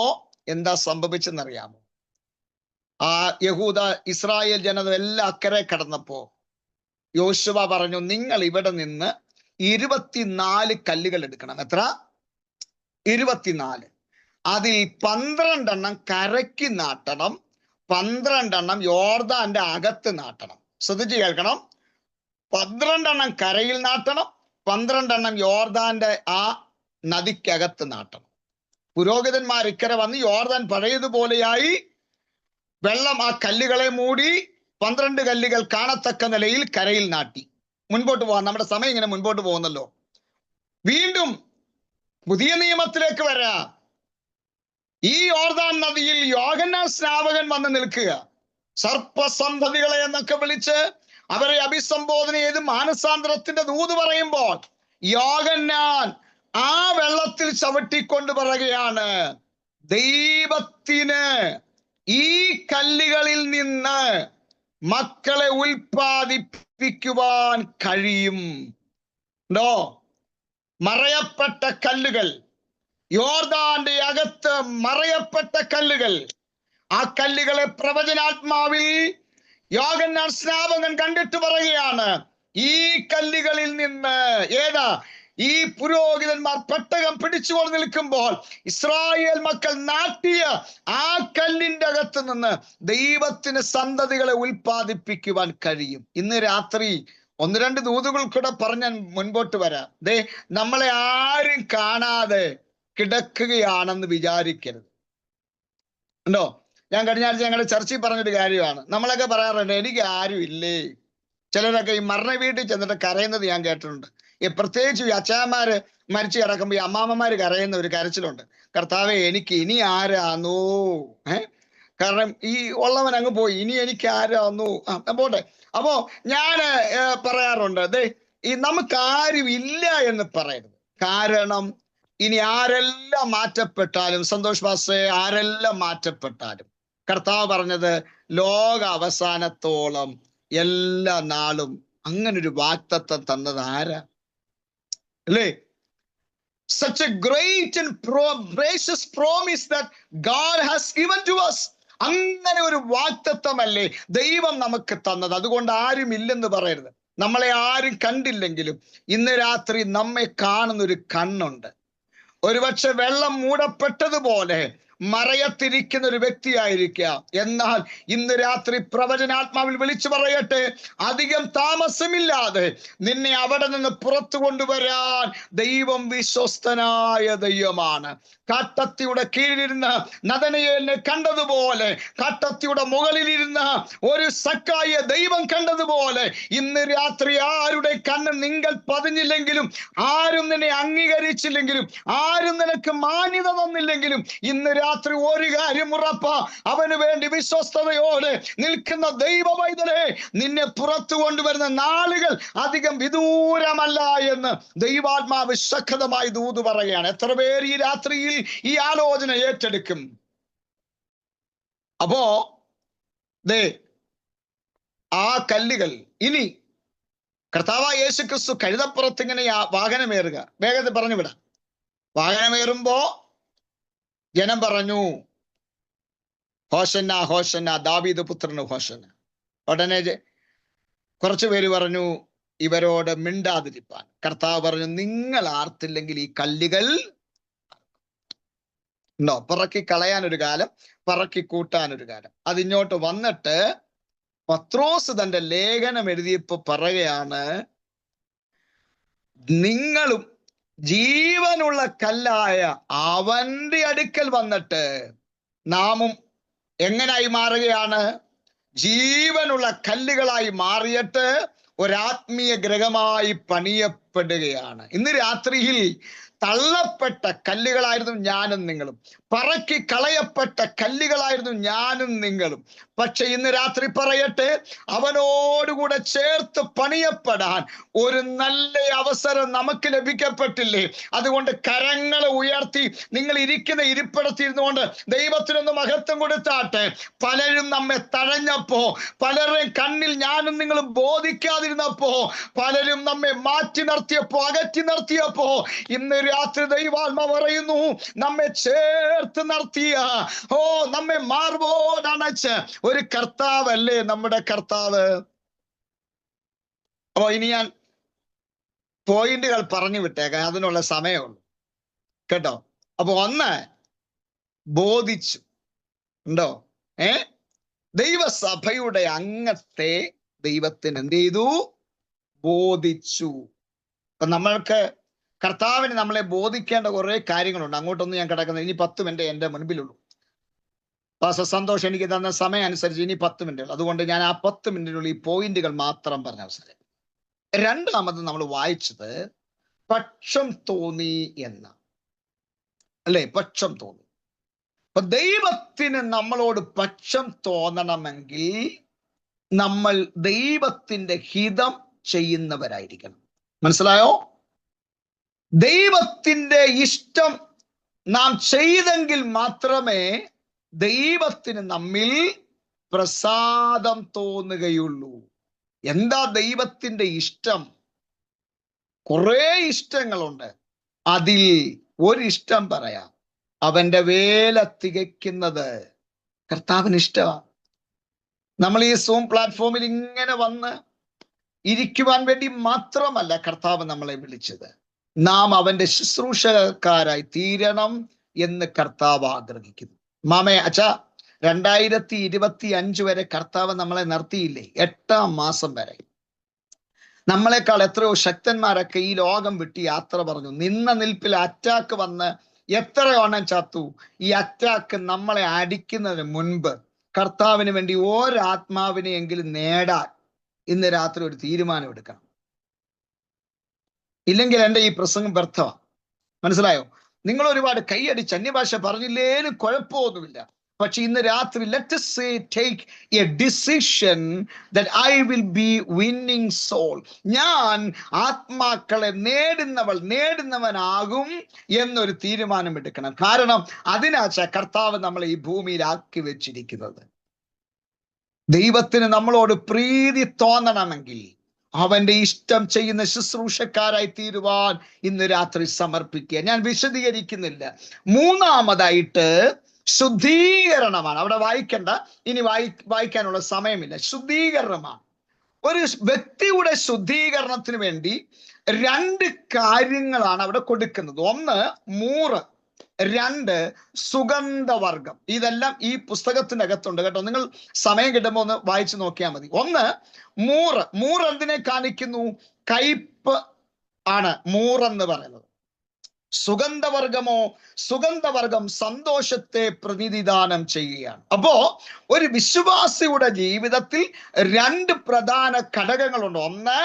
എന്താ സംഭവിച്ചെന്നറിയാമോ? ആ യഹൂദ ഇസ്രായേൽ ജനത എല്ലാം അക്കരെ കടന്നപ്പോ യോശുവ പറഞ്ഞു, നിങ്ങൾ ഇവിടെ നിന്ന് 24 കല്ലുകൾ എടുക്കണം. എത്ര? 24. അതിൽ 12 എണ്ണം കരയ്ക്ക് നാട്ടണം, 12 എണ്ണം യോർദാന്റെ അകത്ത് നാട്ടണം. ശ്രദ്ധിച്ച് കേൾക്കണം. 12 എണ്ണം കരയിൽ നാട്ടണം, 12 എണ്ണം യോർദാന്റെ ആ നദിക്കകത്ത് നാട്ടണം. പുരോഹിതന്മാർ ഇക്കരെ വന്ന് യോർദാൻ പഴയതുപോലെയായി വെള്ളം ആ കല്ലുകളെ മൂടി 12 കല്ലുകൾ കാണത്തക്ക നിലയിൽ കരയിൽ നാട്ടി. മുൻപോട്ട് പോകാം, നമ്മുടെ സമയം ഇങ്ങനെ മുൻപോട്ട് പോകുന്നല്ലോ. വീണ്ടും പുതിയ നിയമത്തിലേക്ക് വരാം. ഈ യോർദാൻ നദിയിൽ യോഹന്നാൻ സ്നാപകൻ വന്ന് നിൽക്കുക. സർപ്പസന്തതികളെ എന്നൊക്കെ വിളിച്ച് അവരെ അഭിസംബോധന ചെയ്ത് മാനസാന്തരത്തിന്റെ ദൂത് പറയുമ്പോൾ യോഹന്നാൻ ആ വെള്ളത്തിൽ ചവിട്ടിക്കൊണ്ട് പറയുകയാണ്, ദൈവത്തിന് ഈ കല്ലുകളിൽ നിന്ന് മക്കളെ ഉൽപ്പാദിപ്പിക്കുവാൻ കഴിയും. മറയപ്പെട്ട കല്ലുകൾ, യോർദാന്റെ അകത്ത് മറയപ്പെട്ട കല്ലുകൾ, ആ കല്ലുകളെ പ്രവചനാത്മാവിൽ യോഹന്നാൻ സ്നാപകൻ കണ്ടിട്ട് പറയുകയാണ്, ഈ കല്ലുകളിൽ നിന്ന് ഈ പുരോഹിതന്മാർ പെട്ടകം പിടിച്ചുകൊണ്ട് നിൽക്കുമ്പോൾ ഇസ്രായേൽ മക്കൾ നാട്ടിയ ആ കല്ലിന്റെ അകത്ത് നിന്ന് ദൈവത്തിന് സന്തതികളെ ഉൽപ്പാദിപ്പിക്കുവാൻ കഴിയും. ഇന്ന് രാത്രി 1-2 ദൂതുകൾ കൂടെ പറഞ്ഞ് മുൻപോട്ട് വരാം. നമ്മളെ ആരും കാണാതെ കിടക്കുകയാണെന്ന് വിചാരിക്കരുത്. ഉണ്ടോ? ഞാൻ കഴിഞ്ഞ ആഴ്ച ഞങ്ങളുടെ ചർച്ചയിൽ പറഞ്ഞൊരു കാര്യമാണ്. നമ്മളൊക്കെ പറയാറുണ്ട്, എനിക്ക് ആരും ഇല്ലേ. ചിലരൊക്കെ ഈ മരണ വീട്ടിൽ ചെന്നിട്ട് കരയുന്നത് ഞാൻ കേട്ടിട്ടുണ്ട്. പ്രത്യേകിച്ച് ഈ അച്ചാന്മാര് മരിച്ചു കിടക്കുമ്പോൾ ഈ അമ്മാമ്മമാര് കരയുന്ന ഒരു കരച്ചിലുണ്ട്, കർത്താവേ എനിക്ക് ഇനി ആരാന്നോ. കാരണം ഈ ഉള്ളവൻ അങ്ങ് പോയി, ഇനി എനിക്ക് ആരാന്നോ. പോട്ടെ. അപ്പോ ഞാൻ പറയാറുണ്ട്, ഈ നമുക്ക് ആരും ഇല്ല എന്ന് പറയരുത്. കാരണം ഇനി ആരെല്ലാം മാറ്റപ്പെട്ടാലും, സന്തോഷ് പാസ്റ്റേ, ആരെല്ലാം മാറ്റപ്പെട്ടാലും കർത്താവ് പറഞ്ഞത് ലോക അവസാനത്തോളം എല്ലാ നാളും അങ്ങനൊരു വാഗ്ദത്തം തന്നത് ആരാ? അല്ലേ? Such a great and precious promise that God has given to us. അങ്ങനെ ഒരു വാഗ്ദത്തമല്ലേ ദൈവം നമുക്ക് തന്നത്. അതുകൊണ്ട് ആരും ഇല്ലെന്ന് പറയരുത്. നമ്മളെ ആരും കണ്ടില്ലെങ്കിലും ഇന്ന് രാത്രി നമ്മെ കാണുന്നൊരു കണ്ണുണ്ട്. ഒരുപക്ഷെ വെള്ളം മൂടപ്പെട്ടതുപോലെ മറയത്തിരിക്കുന്ന ഒരു വ്യക്തിയായിരിക്കാം. എന്നാൽ ഇന്ന് രാത്രി പ്രവചനാത്മാവിൽ വിളിച്ചു പറയട്ടെ, അധികം താമസമില്ലാതെ നിന്നെ അവിടെ നിന്ന് പുറത്തു കൊണ്ടുവരാൻ ദൈവം വിശ്വസ്തനായ ദൈവമാണ്. കാട്ടത്തിയുടെ കീഴിലിരുന്ന് നദനയേലിനെ കണ്ടതുപോലെ, കാട്ടത്തിയുടെ മുകളിലിരുന്ന് ഒരു സക്കായിയെ ദൈവം കണ്ടതുപോലെ, ഇന്ന് രാത്രി ആരുടെ കണ്ണ് നിങ്ങൾ പതിഞ്ഞില്ലെങ്കിലും, ആരും നിന്നെ അംഗീകരിച്ചില്ലെങ്കിലും, ആരും നിനക്ക് മാന്യത തന്നില്ലെങ്കിലും, ഇന്ന് രാത്രി ഒരു കാര്യം ഉറപ്പാ, അവന് വേണ്ടി വിശ്വസ്തയോടെ നിൽക്കുന്ന ദൈവ പൈതലേ, നിന്നെ പുറത്തു കൊണ്ടുവരുന്ന നാളുകൾ അധികം വിദൂരമല്ല എന്ന് ദൈവാത്മാവ് ശക്തമായി ദൂത് പറയുകയാണ്. എത്ര പേര് ഈ രാത്രിയിൽ ഈ ആലോചന ഏറ്റെടുക്കും? അപ്പോ ദേ ആ കല്ലുകൾ ഇനി കർത്താവായ യേശുക്രിസ്തു കഴുതപ്പുറത്ത് ഇങ്ങനെ വാഹനമേറുക, വേഗത്തിൽ പറഞ്ഞു വിടാം. വാഹനമേറുമ്പോ ജനം പറഞ്ഞു, ഹോശന്ന ഹോശന്ന, ദാവീദ് പുത്രന് ഹോശന്ന. ഉടനെ കുറച്ചു പേര് പറഞ്ഞു ഇവരോട് മിണ്ടാതിരിപ്പാൻ. കർത്താവ് പറഞ്ഞു, നിങ്ങൾ ആർത്തില്ലെങ്കിൽ ഈ കല്ലുകൾ പറക്കി കളയാനൊരു കാലം, പറക്കി കൂട്ടാനൊരു കാലം. അതിങ്ങോട്ട് വന്നിട്ട് പത്രോസ് തന്റെ ലേഖനം എഴുതിയപ്പോ പറയുകയാണ്, നിങ്ങളും ജീവനുള്ള കല്ലായ അവന്റെ അടുക്കൽ വന്നിട്ട് നാമും എങ്ങനായി മാറുകയാണ്? ജീവനുള്ള കല്ലുകളായി മാറിയിട്ട് ഒരാത്മീയ ഗ്രഹമായി പണിയപ്പെടുകയാണ്. ഇന്ന് രാത്രിയിൽ തള്ളപ്പെട്ട കല്ലുകളായിരുന്നു ഞാനും നിങ്ങളും, പറക്കി കളയപ്പെട്ട കല്ലുകളായിരുന്നു ഞാനും നിങ്ങളും. പക്ഷെ ഇന്ന് രാത്രി പറയട്ടെ, അവനോടുകൂടെ ചേർത്ത് പണിയപ്പെടാൻ ഒരു നല്ല അവസരം നമുക്ക് ലഭിക്കപ്പെട്ടില്ലേ? അതുകൊണ്ട് കരങ്ങളെ ഉയർത്തി നിങ്ങൾ ഇരിക്കുന്ന ഇരിപ്പിടത്തിരുന്നുകൊണ്ട് ദൈവത്തിനൊന്ന് മഹത്വം കൊടുത്താട്ടെ. പലരും നമ്മെ തഴഞ്ഞപ്പോ, പലരുടെയും കണ്ണിൽ ഞാനും നിങ്ങളും ബോധിക്കാതിരുന്നപ്പോ, പലരും നമ്മെ മാറ്റി നിർത്തിയപ്പോ, അകറ്റി നിർത്തിയപ്പോ, ഇന്ന് രാത്രി ദൈവാത്മാവ് പറയുന്നു, നമ്മെ ചേർത്ത് നിർത്തിയ, നമ്മെ മാർവോടണച്ച് ഒരു കർത്താവല്ലേ നമ്മുടെ കർത്താവ്. അപ്പൊ ഇനി ഞാൻ പോയിന്റുകൾ പറഞ്ഞു വിട്ടേക്കാം, അതിനുള്ള സമയമുള്ളൂ കേട്ടോ. അപ്പൊ ഒന്ന് ബോധിച്ചു ഉണ്ടോ? ദൈവസഭയുടെ അംഗത്തെ ദൈവത്തിന് എന്ത് ചെയ്തു? ബോധിച്ചു. അപ്പൊ നമ്മൾക്ക് കർത്താവിന് നമ്മളെ ബോധിക്കേണ്ട കുറെ കാര്യങ്ങളുണ്ട്. അങ്ങോട്ടൊന്നും ഞാൻ കിടക്കുന്നത്, ഇനി 10 മിനിറ്റ് എൻ്റെ മുൻപിലുള്ളൂ. സന്തോഷം എനിക്ക് തന്ന സമയം അനുസരിച്ച് ഇനി 10 മിനിറ്റുകൾ. അതുകൊണ്ട് ഞാൻ ആ 10 മിനിറ്റിനുള്ളിൽ ഈ പോയിന്റുകൾ മാത്രം പറഞ്ഞ അവസരം. രണ്ടാമത് നമ്മൾ വായിച്ചത് പക്ഷം തോന്നി എന്ന, അല്ലെ? പക്ഷം തോന്നി. അപ്പൊ ദൈവത്തിന് നമ്മളോട് പക്ഷം തോന്നണമെങ്കിൽ നമ്മൾ ദൈവത്തിന്റെ ഹിതം ചെയ്യുന്നവരായിരിക്കണം. മനസ്സിലായോ? ദൈവത്തിന്റെ ഇഷ്ടം നാം ചെയ്തെങ്കിൽ മാത്രമേ ദൈവത്തിന് നമ്മിൽ പ്രസാദം തോന്നുകയുള്ളൂ. എന്താ ദൈവത്തിന്റെ ഇഷ്ടം? കുറെ ഇഷ്ടങ്ങളുണ്ട്. അതിൽ ഒരിഷ്ടം പറയാം, അവന്റെ വേല തികയ്ക്കുന്നത് കർത്താവിന് ഇഷ്ടമാണ്. നമ്മൾ ഈ സൂം പ്ലാറ്റ്ഫോമിൽ ഇങ്ങനെ വന്ന് ഇരിക്കുവാൻ വേണ്ടി മാത്രമല്ല കർത്താവ് നമ്മളെ വിളിച്ചത്, നാം അവന്റെ ശുശ്രൂഷക്കാരായി തീരണം എന്ന് കർത്താവ് ആഗ്രഹിക്കുന്നു. മാമേ അച്ഛാ, 2025 വരെ കർത്താവ് നമ്മളെ നിർത്തിയില്ലേ? 8-ാം മാസം വരെ. നമ്മളെക്കാൾ എത്രയോ ശക്തന്മാരൊക്കെ ഈ ലോകം വിട്ട് യാത്ര പറഞ്ഞു. നിന്ന നിൽപ്പിൽ അറ്റാക്ക് വന്ന് എത്ര എണ്ണം ചത്തു. ഈ അറ്റാക്ക് നമ്മളെ അടിക്കുന്നതിന് മുൻപ് കർത്താവിന് വേണ്ടി ഒരാത്മാവിനെയെങ്കിലും നേടാൻ ഇന്ന് രാത്രി ഒരു തീരുമാനം എടുക്കണം. ഇല്ലെങ്കിൽ എൻ്റെ ഈ പ്രസംഗം വ്യർത്ഥമാണ്. മനസ്സിലായോ? നിങ്ങൾ ഒരുപാട് കൈയടിച്ച് അന്യഭാഷ പറഞ്ഞില്ലേലും കുഴപ്പമൊന്നുമില്ല. പക്ഷെ ഇന്ന് രാത്രി let us say take a decision that I will be winning soul. ഞാൻ ആത്മാക്കളെ നേടുന്നവനാകും എന്നൊരു തീരുമാനം എടുക്കണം. കാരണം അതിനാച്ച കർത്താവ് നമ്മളെ ഈ ഭൂമിയിൽ ആക്കി വെച്ചിരിക്കുന്നത്. ദൈവത്തിന് നമ്മളോട് പ്രീതി തോന്നണമെങ്കിൽ അവന്റെ ഇഷ്ടം ചെയ്യുന്ന ശുശ്രൂഷക്കാരായി തീരുവാൻ ഇന്ന് രാത്രി സമർപ്പിക്കുക. ഞാൻ വിശദീകരിക്കുന്നില്ല. മൂന്നാമതായിട്ട് ശുദ്ധീകരണമാണ്. അവിടെ വായിക്കണ്ട, ഇനി വായിക്കാനുള്ള സമയമില്ല. ശുദ്ധീകരണമാണ്. ഒരു വ്യക്തിയുടെ ശുദ്ധീകരണത്തിന് വേണ്ടി 2 കാര്യങ്ങളാണ് അവിടെ കൊടുക്കുന്നത്. 1 മൂറ്, 2 സുഗന്ധവർഗം. ഇതെല്ലാം ഈ പുസ്തകത്തിനകത്തുണ്ട് കേട്ടോ. നിങ്ങൾ സമയം കിട്ടുമ്പോൾ ഒന്ന് വായിച്ചു നോക്കിയാൽ മതി. 1 മൂറ്. മൂറ് എന്തിനെ കാണിക്കുന്നു? കയ്പ് ആണ് മൂറെന്ന് പറയുന്നത്. സുഗന്ധവർഗമോ? സുഗന്ധവർഗം സന്തോഷത്തെ പ്രതിനിധാനം ചെയ്യുകയാണ്. അപ്പോ ഒരു വിശ്വാസിയുടെ ജീവിതത്തിൽ 2 പ്രധാന ഘടകങ്ങളുണ്ട്. 1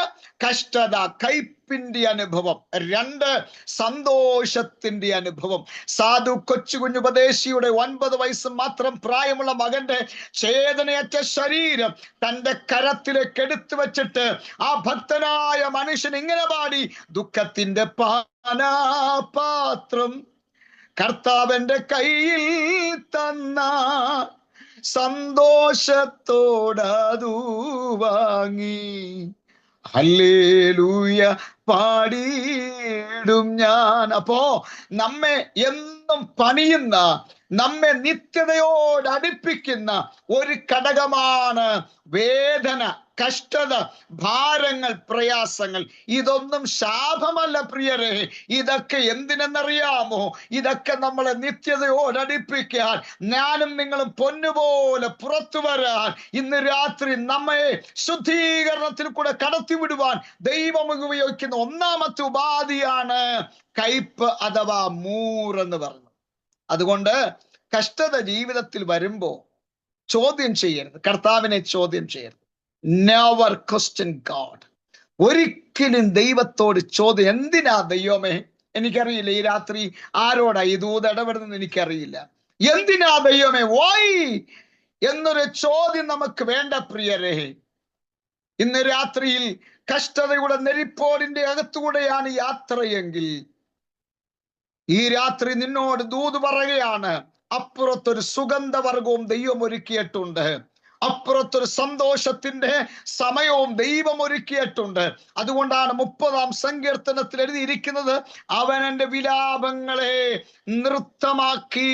കഷ്ടത, കയ്പിന്റെ അനുഭവം. 2 സന്തോഷത്തിന്റെ അനുഭവം. സാധു കൊച്ചുകുഞ്ഞുപദേശിയുടെ 9 വയസ്സ് മാത്രം പ്രായമുള്ള മകന്റെ ചേതനയറ്റ ശരീരം തന്റെ കരത്തിലേക്ക് എടുത്തു വെച്ചിട്ട് ആ ഭക്തനായ മനുഷ്യൻ ഇങ്ങനെ പാടി, ദുഃഖത്തിന്റെ പാനപാത്രം കർത്താവിന്റെ കയ്യിൽ തന്ന സന്തോഷത്തോടതു വാങ്ങി ഹല്ലേലൂയ പാടിയിടും ഞാൻ. അപ്പോ നമ്മെ എന്നും പണിയുന്ന, നമ്മെ നിത്യതയോട് അടുപ്പിക്കുന്ന ഒരു ഘടകമാണ് വേദന, കഷ്ടത, ഭാരങ്ങൾ, പ്രയാസങ്ങൾ. ഇതൊന്നും ശാപമല്ല പ്രിയരെ. ഇതൊക്കെ എന്തിനെന്നറിയാമോ? ഇതൊക്കെ നമ്മളെ നിത്യതയോട് അടുപ്പിക്കാൻ, ഞാനും നിങ്ങളും പൊന്നുപോലെ പുറത്തു വരാൻ, ഇന്ന് രാത്രി നമ്മെ ശുദ്ധീകരണത്തിൽ കൂടെ കടത്തിവിടുവാൻ ദൈവം ഉപയോഗിക്കുന്ന 1ാമത്തെ ഉപാധിയാണ് കയ്പ് അഥവാ മൂറെന്ന് പറഞ്ഞു. അതുകൊണ്ട് കഷ്ടത ജീവിതത്തിൽ വരുമ്പോ ചോദ്യം ചെയ്യരുത്, കർത്താവിനെ ചോദ്യം ചെയ്യരുത്. Never question God. ഒരിക്കലും ദൈവത്തോട് ചോദ്യം, എന്തിനാ ദൈവമേ? എനിക്കറിയില്ല ഈ രാത്രി ആരോടാ ഈ ദൂത് ഇടപെടുന്നത് എനിക്കറിയില്ല. എന്തിനാ ദൈവമേ, വൈ എന്നൊരു ചോദ്യം നമുക്ക് വേണ്ട പ്രിയരെ. ഇന്ന് രാത്രിയിൽ കഷ്ടതയുടെ നെരിപ്പോടിന്റെ അകത്തൂടെയാണ് യാത്രയെങ്കിൽ ഈ രാത്രി നിന്നോട് ദൂത് പറയുകയാണ്, അപ്പുറത്തൊരു സുഗന്ധവർഗവും ദൈവം ഒരുക്കിയിട്ടുണ്ട്. അപ്പുറത്തൊരു സന്തോഷത്തിന്റെ സമയവും ദൈവം ഒരുക്കിയിട്ടുണ്ട്. അതുകൊണ്ടാണ് 30-ാം സങ്കീർത്തനത്തിൽ എഴുതിയിരിക്കുന്നത്, അവൻ എൻ്റെ വിലാപങ്ങളെ നൃത്തമാക്കി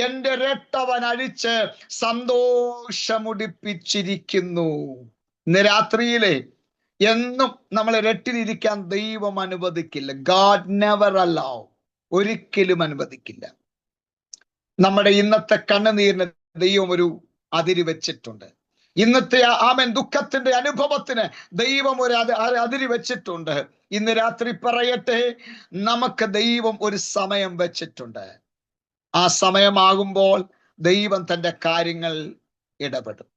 എൻ്റെ രട്ടവൻ അഴിച്ച് സന്തോഷമുടിപ്പിച്ചിരിക്കുന്നു. ഇന്ന് രാത്രിയിലെ എന്നും നമ്മളെ രട്ടിലിരിക്കാൻ ദൈവം അനുവദിക്കില്ല. God never allow. ഒരിക്കലും അനുവദിക്കില്ല. നമ്മുടെ ഇന്നത്തെ കണ്ണുനീരിന് ദൈവം ഒരു അതിര് വെച്ചിട്ടുണ്ട്. ഇന്നത്തെ ദുഃഖത്തിന്റെ അനുഭവത്തിന് ദൈവം ഒരു അതിര് വെച്ചിട്ടുണ്ട്. ഇന്ന് രാത്രി പറയട്ടെ, നമുക്ക് ദൈവം ഒരു സമയം വെച്ചിട്ടുണ്ട്. ആ സമയമാകുമ്പോൾ ദൈവം തന്റെ കാര്യങ്ങൾ ഇടപെടും.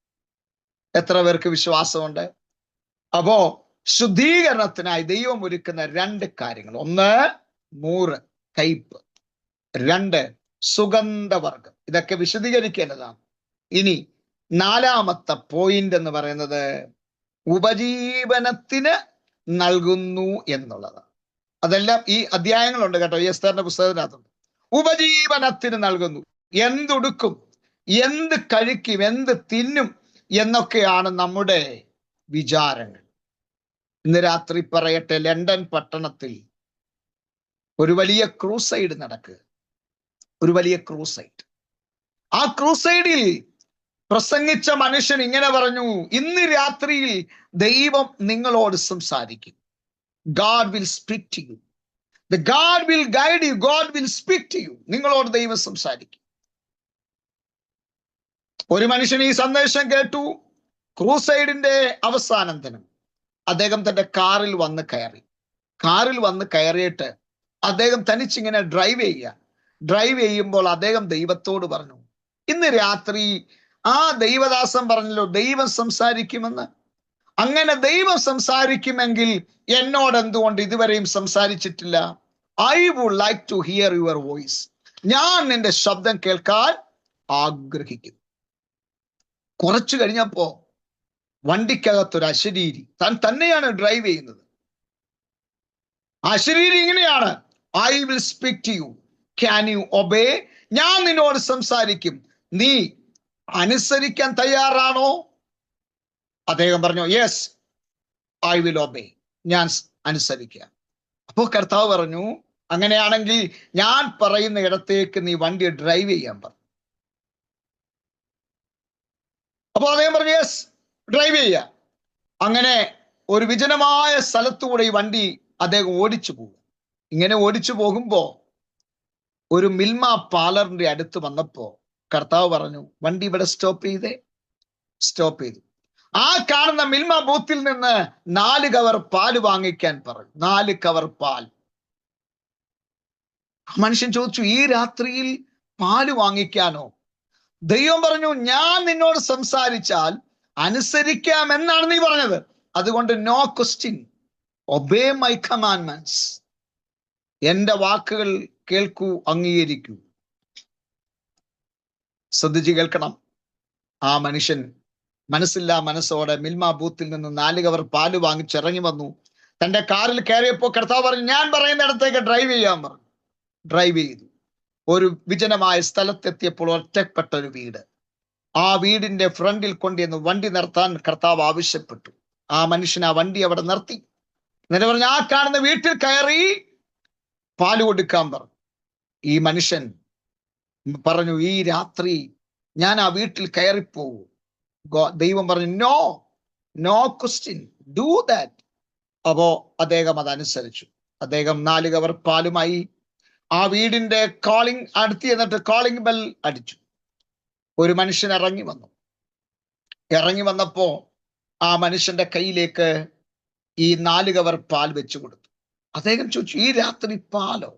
എത്ര പേർക്ക് വിശ്വാസമുണ്ട്? അപ്പോ ശുദ്ധീകരണത്തിനായി ദൈവം ഒരുക്കുന്ന 2 കാര്യങ്ങൾ. 1 മൂറ്, കയ്പ്. 2 സുഗന്ധവർഗം. ഇതൊക്കെ വിശദീകരിക്കേണ്ടതാണ്. ഇനി 4ാമത്തെ പോയിന്റ് എന്ന് പറയുന്നത് ഉപജീവനത്തിന് നൽകുന്നു എന്നുള്ളതാണ്. അതെല്ലാം ഈ അധ്യായങ്ങളുണ്ട് കേട്ടോ, എസ്തറിന്റെ പുസ്തകത്തിനകത്തുണ്ട്. ഉപജീവനത്തിന് നൽകുന്നു. എന്തുടുക്കും, എന്ത് കഴിക്കും, എന്ത് തിന്നും എന്നൊക്കെയാണ് നമ്മുടെ വിചാരങ്ങൾ. ഇന്ന് രാത്രി പറയട്ടെ, ലണ്ടൻ പട്ടണത്തിൽ ഒരു വലിയ ക്രൂസൈഡ് നടക്കുക. ഒരു വലിയ ക്രൂസൈഡ്. ആ ക്രൂസൈഡിൽ പ്രസംഗിച്ച മനുഷ്യൻ ഇങ്ങനെ പറഞ്ഞു, ഇന്ന് രാത്രിയിൽ ദൈവം നിങ്ങളോട് സംസാരിക്കും. God will speak to you. The God will guide you. God will speak to you. നിങ്ങളോട് ദൈവം സംസാരിക്കും. ഒരു മനുഷ്യൻ ഈ സന്ദേശം കേട്ടു. ക്രൂസൈഡിന്റെ അവസാനം ദിനം അദ്ദേഹം തന്റെ കാറിൽ വന്ന് കയറിയിട്ട് അദ്ദേഹം തനിച്ചിങ്ങനെ ഡ്രൈവ് ചെയ്യുമ്പോൾ അദ്ദേഹം ദൈവത്തോട് പറഞ്ഞു, ഇന്ന് രാത്രി ആ ദൈവദാസൻ പറഞ്ഞല്ലോ ദൈവം സംസാരിക്കുമെന്ന്. അങ്ങനെ ദൈവം സംസാരിക്കുമെങ്കിൽ എന്നോട് എന്തുകൊണ്ട് ഇതുവരെയും സംസാരിച്ചിട്ടില്ല? I would like to hear your voice. ഞാൻ നിന്റെ ശബ്ദം കേൾക്കാൻ ആഗ്രഹിക്കുന്നു. കുറച്ചു കഴിഞ്ഞപ്പോ വണ്ടിക്കകത്തൊരു അശരീരി, താൻ തന്നെയാണ് ഡ്രൈവ് ചെയ്യുന്നത്. അശരീരി ഇങ്ങനെയാണ്, I will speak to you, can you obey? ഞാൻ നിന്നോട് സംസാരിക്കും, നീ അനുസരിക്കാൻ തയ്യാറാണോ? അദ്ദേഹം പറഞ്ഞു, യെസ്, ഐ വിൽ ഒബേ, ഞാൻ അനുസരിക്കാം. അപ്പോ കർത്താവ് പറഞ്ഞു, അങ്ങനെയാണെങ്കിൽ ഞാൻ പറയുന്ന ഇടത്തേക്ക് നീ വണ്ടി ഡ്രൈവ് ചെയ്യാൻ പറഞ്ഞു. അപ്പൊ അദ്ദേഹം പറഞ്ഞു, യെസ്, ഡ്രൈവ് ചെയ്യാം. അങ്ങനെ ഒരു വിജനമായ സ്ഥലത്തൂടെ ഈ വണ്ടി അദ്ദേഹം ഓടിച്ചു പോകും. ഇങ്ങനെ ഓടിച്ചു പോകുമ്പോ ഒരു മിൽമ പാർലറിന്റെ അടുത്ത് വന്നപ്പോ കർത്താവ് പറഞ്ഞു, വണ്ടി ഇവിടെ സ്റ്റോപ്പ് ചെയ്തു. ആ കാണുന്ന മിൽമ ബൂത്തിൽ നിന്ന് 4 കവർ പാല് വാങ്ങിക്കാൻ പറഞ്ഞു. 4 കവർ പാൽ. മനുഷ്യൻ ചോദിച്ചു, ഈ രാത്രിയിൽ പാല് വാങ്ങിക്കാനോ? ദൈവം പറഞ്ഞു, ഞാൻ നിന്നോട് സംസാരിച്ചാൽ അനുസരിക്കാം എന്നാണ് നീ പറഞ്ഞത്. അതുകൊണ്ട് no question, obey my commandments. എന്റെ വാക്കുകൾ കേൾക്കൂ, അംഗീകരിക്കൂ. ശ്രദ്ധിച്ച് കേൾക്കണം. ആ മനുഷ്യൻ മനസ്സില്ലാ മനസ്സോടെ മിൽമ ബൂത്തിൽ നിന്ന് 4 കവർ പാല് വാങ്ങിച്ചിറങ്ങി വന്നു. തന്റെ കാറിൽ കയറിയപ്പോ കർത്താവ് പറഞ്ഞു, ഞാൻ പറയുന്നിടത്തേക്ക് ഡ്രൈവ് ചെയ്യാൻ പറഞ്ഞു. ഡ്രൈവ് ചെയ്തു. ഒരു വിജനമായ സ്ഥലത്തെത്തിയപ്പോൾ ഒറ്റപ്പെട്ട ഒരു വീട്. ആ വീടിന്റെ ഫ്രണ്ടിൽ കൊണ്ടുവന്ന് വണ്ടി നിർത്താൻ കർത്താവ് ആവശ്യപ്പെട്ടു. ആ മനുഷ്യൻ ആ വണ്ടി അവിടെ നിർത്തി. എന്നിട്ട് പറഞ്ഞു, ആ കാണുന്ന വീട്ടിൽ കയറി പാല് കൊടുക്കാൻ പറഞ്ഞു. ഈ മനുഷ്യൻ പറഞ്ഞു, ഈ രാത്രി ഞാൻ ആ വീട്ടിൽ കയറിപ്പോകും. ദൈവം പറഞ്ഞു, നോ ക്വസ്റ്റ്യൻ, ഡു ദാറ്റ്. അപ്പോ അദ്ദേഹം അതനുസരിച്ചു. അദ്ദേഹം 4 കവർ പാലുമായി ആ വീടിന്റെ അടുത്ത് എന്നിട്ട് കോളിംഗ് ബെൽ അടിച്ചു. ഒരു മനുഷ്യൻ ഇറങ്ങി വന്നപ്പോ ആ മനുഷ്യന്റെ കയ്യിലേക്ക് ഈ 4 കവർ പാൽ വെച്ചു കൊടുത്തു. അദ്ദേഹം ചോദിച്ചു, ഈ രാത്രി പാലോ?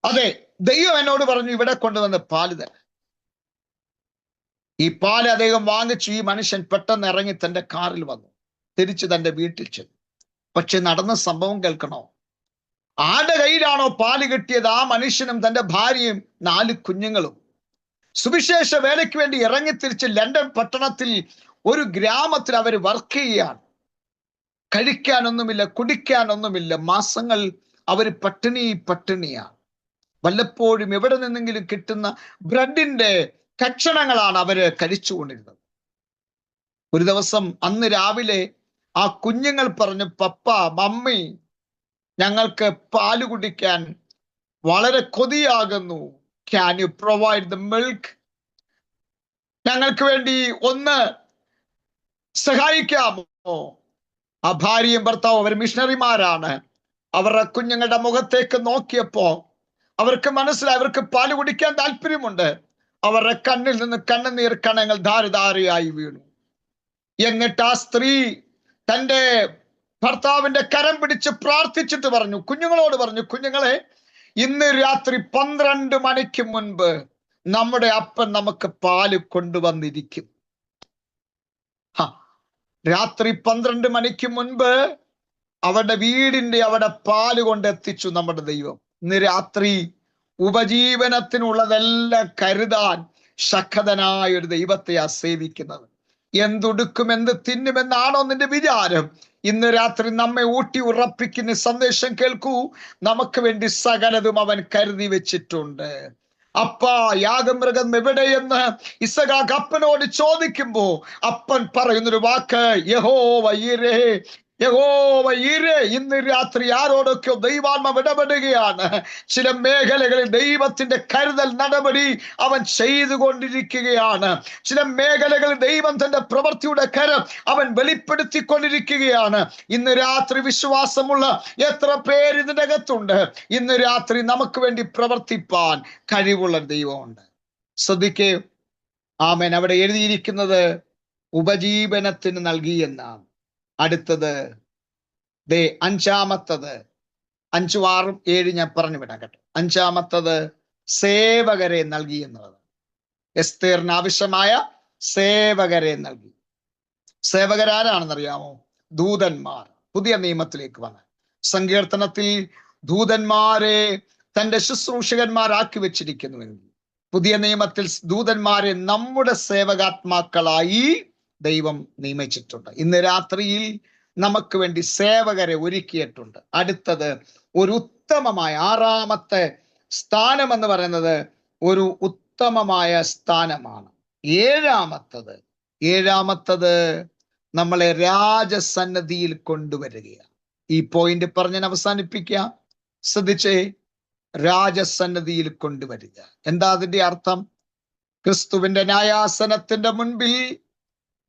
അതെ, ദൈവം എന്നോട് പറഞ്ഞു ഇവിടെ കൊണ്ടുവന്ന് പാല് തരാം. ഈ പാല് അദ്ദേഹം വാങ്ങിച്ചു. ഈ മനുഷ്യൻ പെട്ടെന്ന് ഇറങ്ങി തന്റെ കാറിൽ വന്നു, തിരിച്ചു തന്റെ വീട്ടിൽ ചെന്നു. പക്ഷെ നടന്ന സംഭവം കേൾക്കണോ? ആരുടെ കയ്യിലാണോ പാല് കിട്ടിയത്, ആ മനുഷ്യനും തന്റെ ഭാര്യയും 4 കുഞ്ഞുങ്ങളും സുവിശേഷ വേലയ്ക്ക് വേണ്ടി ഇറങ്ങി തിരിച്ച് ലണ്ടൻ പട്ടണത്തിൽ ഒരു ഗ്രാമത്തിൽ അവർ വർക്ക് ചെയ്യുകയാണ്. കഴിക്കാനൊന്നുമില്ല, കുടിക്കാനൊന്നുമില്ല. മാസങ്ങൾ അവർ പട്ടിണിയാണ്. വല്ലപ്പോഴും എവിടെ നിന്നെങ്കിലും കിട്ടുന്ന ബ്രെഡിന്റെ കഷണങ്ങളാണ് അവര് കഴിച്ചുകൊണ്ടിരുന്നത്. ഒരു ദിവസം അന്ന് രാവിലെ ആ കുഞ്ഞുങ്ങൾ പറഞ്ഞു, പപ്പ, മമ്മി, ഞങ്ങൾക്ക് പാല് കുടിക്കാൻ വളരെ കൊതിയാകുന്നു. Can you provide the milk? ഞങ്ങൾക്ക് വേണ്ടി ഒന്ന് സഹായിക്കാമോ? ആ ഭാര്യയും ഭർത്താവും അവർ മിഷണറിമാരാണ്. അവരുടെ കുഞ്ഞുങ്ങളുടെ മുഖത്തേക്ക് നോക്കിയപ്പോ അവർക്ക് മനസ്സിലായി അവർക്ക് പാല് കുടിക്കാൻ താല്പര്യമുണ്ട്. അവരുടെ കണ്ണിൽ നിന്ന് കണ്ണുനീർ കണങ്ങൾ ധാരധാരയായി വീണു. എന്നിട്ട് ആ സ്ത്രീ തന്റെ ഭർത്താവിന്റെ കരം പിടിച്ച് പ്രാർത്ഥിച്ചിട്ട് പറഞ്ഞു, കുഞ്ഞുങ്ങളോട് പറഞ്ഞു, കുഞ്ഞുങ്ങളെ, ഇന്ന് രാത്രി 12 മണിക്ക് മുൻപ് നമ്മുടെ അപ്പൻ നമുക്ക് പാല് കൊണ്ടുവന്നിരിക്കും. രാത്രി 12 മണിക്ക് മുൻപ് അവരുടെ വീടിന്റെ അവിടെ പാല് കൊണ്ടെത്തിച്ചു നമ്മുടെ ദൈവം. ഇന്ന് രാത്രി ഉപജീവനത്തിനുള്ളതെല്ലാം കരുതാൻ ശക്തനായ ഒരു ദൈവത്തെയാ സേവിക്കുന്നത്. എന്തുടുക്കും, എന്ത് തിന്നുമെന്നാണോ നിന്റെ വിചാരം? ഇന്ന് രാത്രി നമ്മെ ഊട്ടി ഉറപ്പിക്കുന്ന സന്ദേശം കേൾക്കൂ. നമുക്ക് വേണ്ടി സകലതും അവൻ കരുതി വെച്ചിട്ടുണ്ട്. അപ്പാ, യാഗമൃഗം എവിടെയെന്ന് ഇസഹാക്ക് അപ്പനോട് ചോദിക്കുമ്പോ അപ്പൻ പറയുന്നൊരു വാക്ക്, യഹോവ ഈരേ, യഹോവ ഈരേ. ഇന്ന് രാത്രി ആരോടൊക്കെ ദൈവാത്മാവ് ഇടപെടുകയാണ്. ചില മേഖലകളിൽ ദൈവത്തിന്റെ കരുതൽ നടപടി അവൻ ചെയ്തുകൊണ്ടിരിക്കുകയാണ്. ചില മേഖലകളിൽ ദൈവം തന്റെ പ്രവൃത്തിയുടെ കരം അവൻ വെളിപ്പെടുത്തിക്കൊണ്ടിരിക്കുകയാണ്. ഇന്ന് രാത്രി വിശ്വാസമുള്ള എത്ര പേര് ഇതിന്റെ അകത്തുണ്ട്? ഇന്ന് രാത്രി നമുക്ക് വേണ്ടി പ്രവർത്തിപ്പാൻ കഴിവുള്ള ദൈവമുണ്ട്. ശ്രദ്ധിക്കേ, ആമേൻ. അവിടെ എഴുതിയിരിക്കുന്നത് ഉപജീവനത്തിന് നൽകി എന്നാണ്. അടുത്തത് 5-ാമത്തത് 5, 6, 7 ഞാൻ പറഞ്ഞു വിടാം കേട്ടോ. 5-ാമത്തത് സേവകരെ നൽകി എന്നുള്ളത്. എസ്തേറിന് ആവശ്യമായ സേവകരെ നൽകി. സേവകരാരാണെന്നറിയാമോ? ദൂതന്മാർ. പുതിയ നിയമത്തിലേക്ക് വന്ന സങ്കീർത്തനത്തിൽ ദൂതന്മാരെ തന്റെ ശുശ്രൂഷകന്മാരാക്കി വെച്ചിരിക്കുന്നുവെങ്കിൽ പുതിയ നിയമത്തിൽ ദൂതന്മാരെ നമ്മുടെ സേവകാത്മാക്കളായി ദൈവം നിയമിച്ചിട്ടുണ്ട്. ഇന്ന് രാത്രിയിൽ നമുക്ക് വേണ്ടി സേവകരെ ഒരുക്കിയിട്ടുണ്ട്. അടുത്തത് ഒരു ഉത്തമമായ 6-ാമത്തെ സ്ഥാനം എന്ന് പറയുന്നത് ഒരു ഉത്തമമായ സ്ഥാനമാണ്. 7-ാമത്തത് നമ്മളെ രാജസന്നദ്ധിയിൽ കൊണ്ടുവരികയാണ്. ഈ പോയിന്റ് പറഞ്ഞ് അവസാനിപ്പിക്കുക. ശ്രദ്ധിച്ചേ, രാജസന്നദ്ധിയിൽ കൊണ്ടുവരിക. എന്താ അതിന്റെ അർത്ഥം? ക്രിസ്തുവിന്റെ ന്യായാസനത്തിന്റെ മുൻപിൽ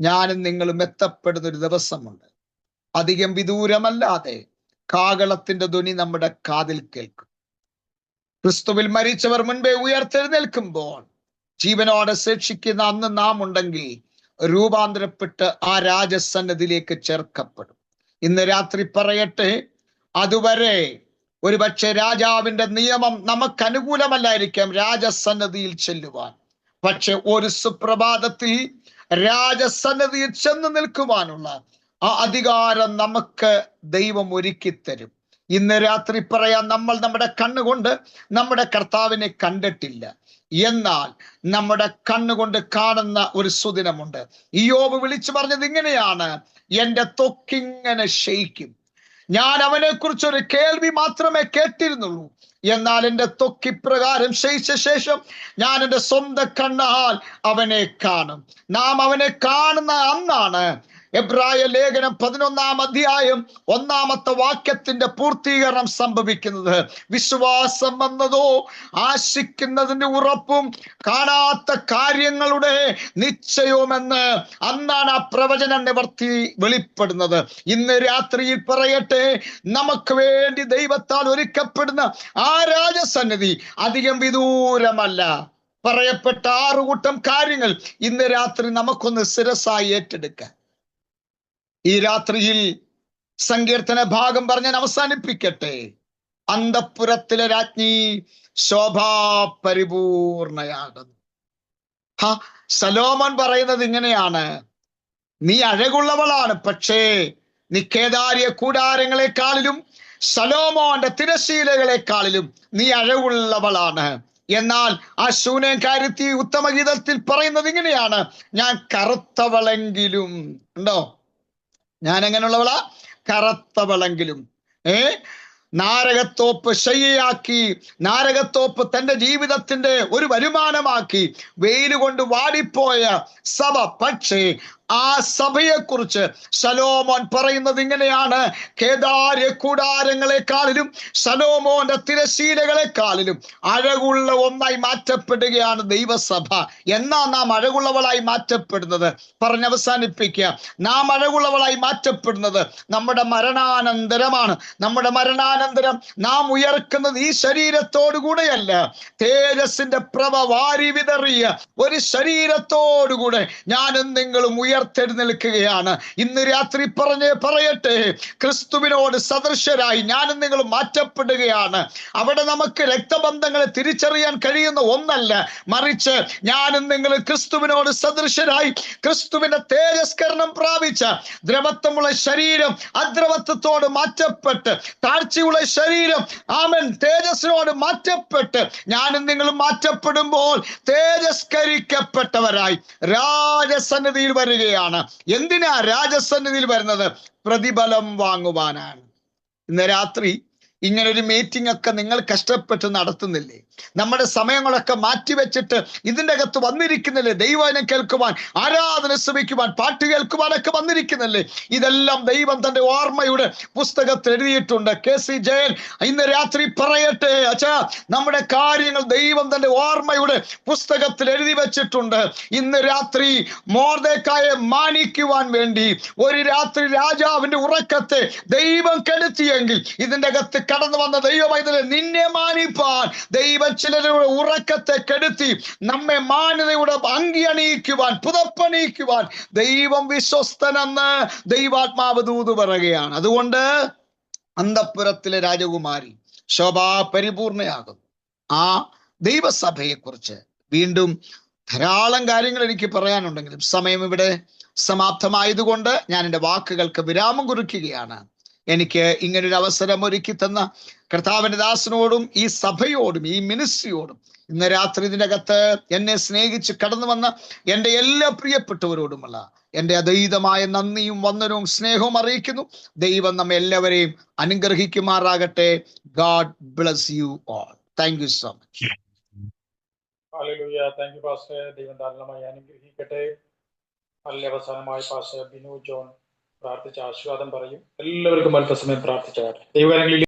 ഞാനും നിങ്ങളും എത്തപ്പെടുന്ന ഒരു ദിവസമുണ്ട്. അധികം വിദൂരമല്ലാതെ കാഹളത്തിന്റെ ധ്വനി നമ്മുടെ കാതിൽ കേൾക്കും. ക്രിസ്തുവിൽ മരിച്ചവർ മുൻപേ ഉയർത്തെഴുന്നേൽക്കുമ്പോൾ ജീവനോടെ ശേഷിക്കുന്ന അന്ന് നാം ഉണ്ടെങ്കിൽ രൂപാന്തരപ്പെട്ട് ആ രാജസന്നദ്ധിയിലേക്ക് ചേർക്കപ്പെടും. ഇന്ന് രാത്രി പറയട്ടെ, അതുവരെ ഒരുപക്ഷെ രാജാവിന്റെ നിയമം നമുക്ക് അനുകൂലമല്ലായിരിക്കാം രാജസന്നദ്ധിയിൽ ചെല്ലുവാൻ. പക്ഷെ ഒരു സുപ്രഭാതത്തിൽ രാജസന്നദ്ധിയിൽ ചെന്ന് നിൽക്കുവാനുള്ള ആ അധികാരം നമുക്ക് ദൈവം ഒരുക്കി തരും. ഇന്ന് രാത്രി പറയാം, നമ്മൾ നമ്മുടെ കണ്ണുകൊണ്ട് നമ്മുടെ കർത്താവിനെ കണ്ടിട്ടില്ല, എന്നാൽ നമ്മുടെ കണ്ണുകൊണ്ട് കാണുന്ന ഒരു സുദിനമുണ്ട്. ഇയ്യോബ് വിളിച്ചു പറഞ്ഞത് ഇങ്ങനെയാണ്: എന്റെ ത്വക്കിങ്ങനെ ക്ഷയിക്കും. ഞാൻ അവനെ കുറിച്ചൊരു കേൾവി മാത്രമേ കേട്ടിരുന്നുള്ളൂ, എന്നാൽ എൻ്റെ ത്വക്കിപ്രകാരം ക്ഷയിച്ച ശേഷം ഞാൻ എൻ്റെ സ്വന്തം കണ്ണാൽ അവനെ കാണും. നാം അവനെ കാണുന്ന അന്നാണ് എബ്രായ ലേഖനം 11-ാം അധ്യായം 1-ാമത്തെ വാക്യത്തിന്റെ പൂർത്തീകരണം സംഭവിക്കുന്നത്. വിശ്വാസം വന്നതോ ആശിക്കുന്നതിന്റെ ഉറപ്പും കാണാത്ത കാര്യങ്ങളുടെ നിശ്ചയവുമെന്ന്. അന്നാണ് ആ പ്രവചന നിവർത്തി വെളിപ്പെടുന്നത്. ഇന്ന് രാത്രിയിൽ പറയട്ടെ, നമുക്ക് വേണ്ടി ദൈവത്താൽ ഒരുക്കപ്പെടുന്ന ആ രാജസന്നിധി അധികം വിദൂരമല്ല. പറയപ്പെട്ട 6 കൂട്ടം കാര്യങ്ങൾ ഇന്ന് രാത്രി നമുക്കൊന്ന് ശിരസായി ഏറ്റെടുക്കാം. ഈ രാത്രിയിൽ സങ്കീർത്തന ഭാഗം പറഞ്ഞ് അവസാനിപ്പിക്കട്ടെ. അന്തഃപുരത്തിലെ രാജ്ഞി ശോഭാ പരിപൂർണയാകുന്നു. ശലോമോൻ പറയുന്നത് ഇങ്ങനെയാണ്: നീ അഴകുള്ളവളാണ്, പക്ഷേ നീ കേദാരിയ കൂടാരങ്ങളെക്കാളിലും ശലോമോന്റെ തിരശീലകളെക്കാളിലും നീ അഴകുള്ളവളാണ്. എന്നാൽ ആ ശൂനേംകാരത്തി ഉത്തമഗീതത്തിൽ പറയുന്നത് ഇങ്ങനെയാണ്: ഞാൻ കറുത്തവളെങ്കിലും. ഉണ്ടോ? ഞാൻ എങ്ങനെയുള്ളവളാ? കറുത്തവളെങ്കിലും. നാരകത്തോപ്പ് ശയ്യയാക്കി, നാരകത്തോപ്പ് തന്റെ ജീവിതത്തിന്റെ ഒരു വരുമാനമാക്കി വെയിൽ കൊണ്ട് വാടിപ്പോയ സഭ. പക്ഷേ ആ സഭയെക്കുറിച്ച് ശലോമോൻ പറയുന്നത് ഇങ്ങനെയാണ്: കേദാര്യ കൂടാരങ്ങളെക്കാളിലും ശലോമോന്റെ തിരശീലകളെക്കാളിലും അഴകുള്ള ഒന്നായി മാറ്റപ്പെടുകയാണ് ദൈവസഭ. എന്നാ നാം അഴകുള്ളവളായി മാറ്റപ്പെടുന്നത്? പറഞ്ഞവസാനിപ്പിക്കുക. നാം അഴകുള്ളവളായി മാറ്റപ്പെടുന്നത് നമ്മുടെ മരണാനന്തരമാണ്. നമ്മുടെ മരണാനന്തരം നാം ഉയർക്കുന്നത് ഈ ശരീരത്തോടുകൂടെയല്ല, തേജസ്സിന്റെ പ്രഭ വാരി വിതറിയ ഒരു ശരീരത്തോടുകൂടെ ഞാനും നിങ്ങളും ഉയർത്തെഴുന്നേൽക്കുകയാണ്. ഇന്ന് രാത്രി പറയട്ടെ, ക്രിസ്തുവിനോട് സദൃശരായി ഞാനും നിങ്ങളും മാറ്റപ്പെടുകയാണ്. അവിടെ നമുക്ക് രക്തബന്ധങ്ങളെ തിരിച്ചറിയാൻ കഴിയുന്ന ഒന്നല്ല, മറിച്ച് ഞാനും നിങ്ങളും ക്രിസ്തുവിനോട് സദൃശരായി ക്രിസ്തുവിന്റെ തേജസ്കരണം പ്രാപിച്ച ദ്രവത്വമുള്ള ശരീരം അദ്രവത്വത്തോട് മാറ്റപ്പെട്ട്, താഴ്ചയുള്ള ശരീരം ആമൻ തേജസ്സിനോട് മാറ്റപ്പെട്ട് ഞാനും നിങ്ങളും മാറ്റപ്പെടുമ്പോൾ തേജസ്കരിക്കപ്പെട്ടവരായി രാജസന്നിധിയിൽ വരികയാണ്. എന്തിനാ രാജസന്നിധിയിൽ വരുന്നത്? പ്രതിഫലം വാങ്ങുവാനാണ്. ഇന്ന് രാത്രി ഇങ്ങനൊരു മീറ്റിംഗ് ഒക്കെ നിങ്ങൾ കഷ്ടപ്പെട്ട് നടത്തുന്നില്ലേ? നമ്മുടെ സമയങ്ങളൊക്കെ മാറ്റിവെച്ചിട്ട് ഇതിൻ്റെ അകത്ത് വന്നിരിക്കുന്നില്ലേ? ദൈവവചനം കേൾക്കുവാൻ, ആരാധന ശ്രമിക്കുവാൻ, പാട്ട് കേൾക്കുവാനൊക്കെ വന്നിരിക്കുന്നില്ലേ? ഇതെല്ലാം ദൈവം തന്റെ ഓർമ്മയുടെ പുസ്തകത്തിൽ എഴുതിയിട്ടുണ്ട്. KC ജയൻ ഇന്ന് രാത്രി പറയട്ടെ, അച്ഛാ, നമ്മുടെ കാര്യങ്ങൾ ദൈവം തന്റെ ഓർമ്മയുടെ പുസ്തകത്തിൽ എഴുതി വെച്ചിട്ടുണ്ട്. ഇന്ന് രാത്രി മൊർദെഖായെ മാനിക്കുവാൻ വേണ്ടി ഒരു രാത്രി രാജാവിന്റെ ഉറക്കത്തെ ദൈവം കെടുത്തിയെങ്കിൽ ഇതിൻ്റെ അകത്ത് കടന്നു വന്ന ദൈവമൈതലെ നിന്നെ മാനിപ്പാൻ ദൈവം ചിലരുടെ ഉറക്കത്തെ കെടുത്തി നമ്മെ മാന്യതയുടെ അങ്കി അണിയിക്കുവാൻ, പുതപ്പണിയിക്കുവാൻ ദൈവം വിശ്വസ്തനെന്ന് ദൈവാത്മാവ് ദൂത് പറയുകയാണ്. അതുകൊണ്ട് അന്തഃപുരത്തിലെ രാജകുമാരി ശോഭാ പരിപൂർണയാകുന്നു. ആ ദൈവസഭയെക്കുറിച്ച് വീണ്ടും ധാരാളം കാര്യങ്ങൾ എനിക്ക് പറയാനുണ്ടെങ്കിലും സമയം ഇവിടെ സമാപ്തമായതുകൊണ്ട് ഞാൻ എൻ്റെ വാക്കുകൾക്ക് വിരാമം കുറിക്കുകയാണ്. എനിക്ക് ഇങ്ങനൊരു അവസരം ഒരുക്കി തന്ന കർത്താവിന്റെ ദാസനോടും ഈ സഭയോടും ഈ മിനിസ്ട്രിയോടും ഇന്ന് രാത്രി ഇതിനകത്ത് എന്നെ സ്നേഹിച്ച് കടന്നു വന്ന എൻ്റെ എല്ലാ പ്രിയപ്പെട്ടവരോടുമുള്ള എൻ്റെ അദ്വൈതമായ നന്ദിയും വന്ദനവും സ്നേഹവും അറിയിക്കുന്നു. ദൈവം നമ്മെ എല്ലാവരെയും അനുഗ്രഹിക്കുമാറാകട്ടെ. God bless you all. Thank you so much. Hallelujah. Thank you pastor. ദൈവം ധാരാളമായി അനുഗ്രഹിക്കട്ടെ. നല്ല അവസാനമായി പാസ്റ്റർ ബിനു ജോൺ പ്രാർത്ഥിച്ച ആശീർവാദം പറയും. എല്ലാവർക്കും അല്പസമയം പ്രാർത്ഥിച്ചാട്ടെ. ദൈവകരങ്ങളിൽ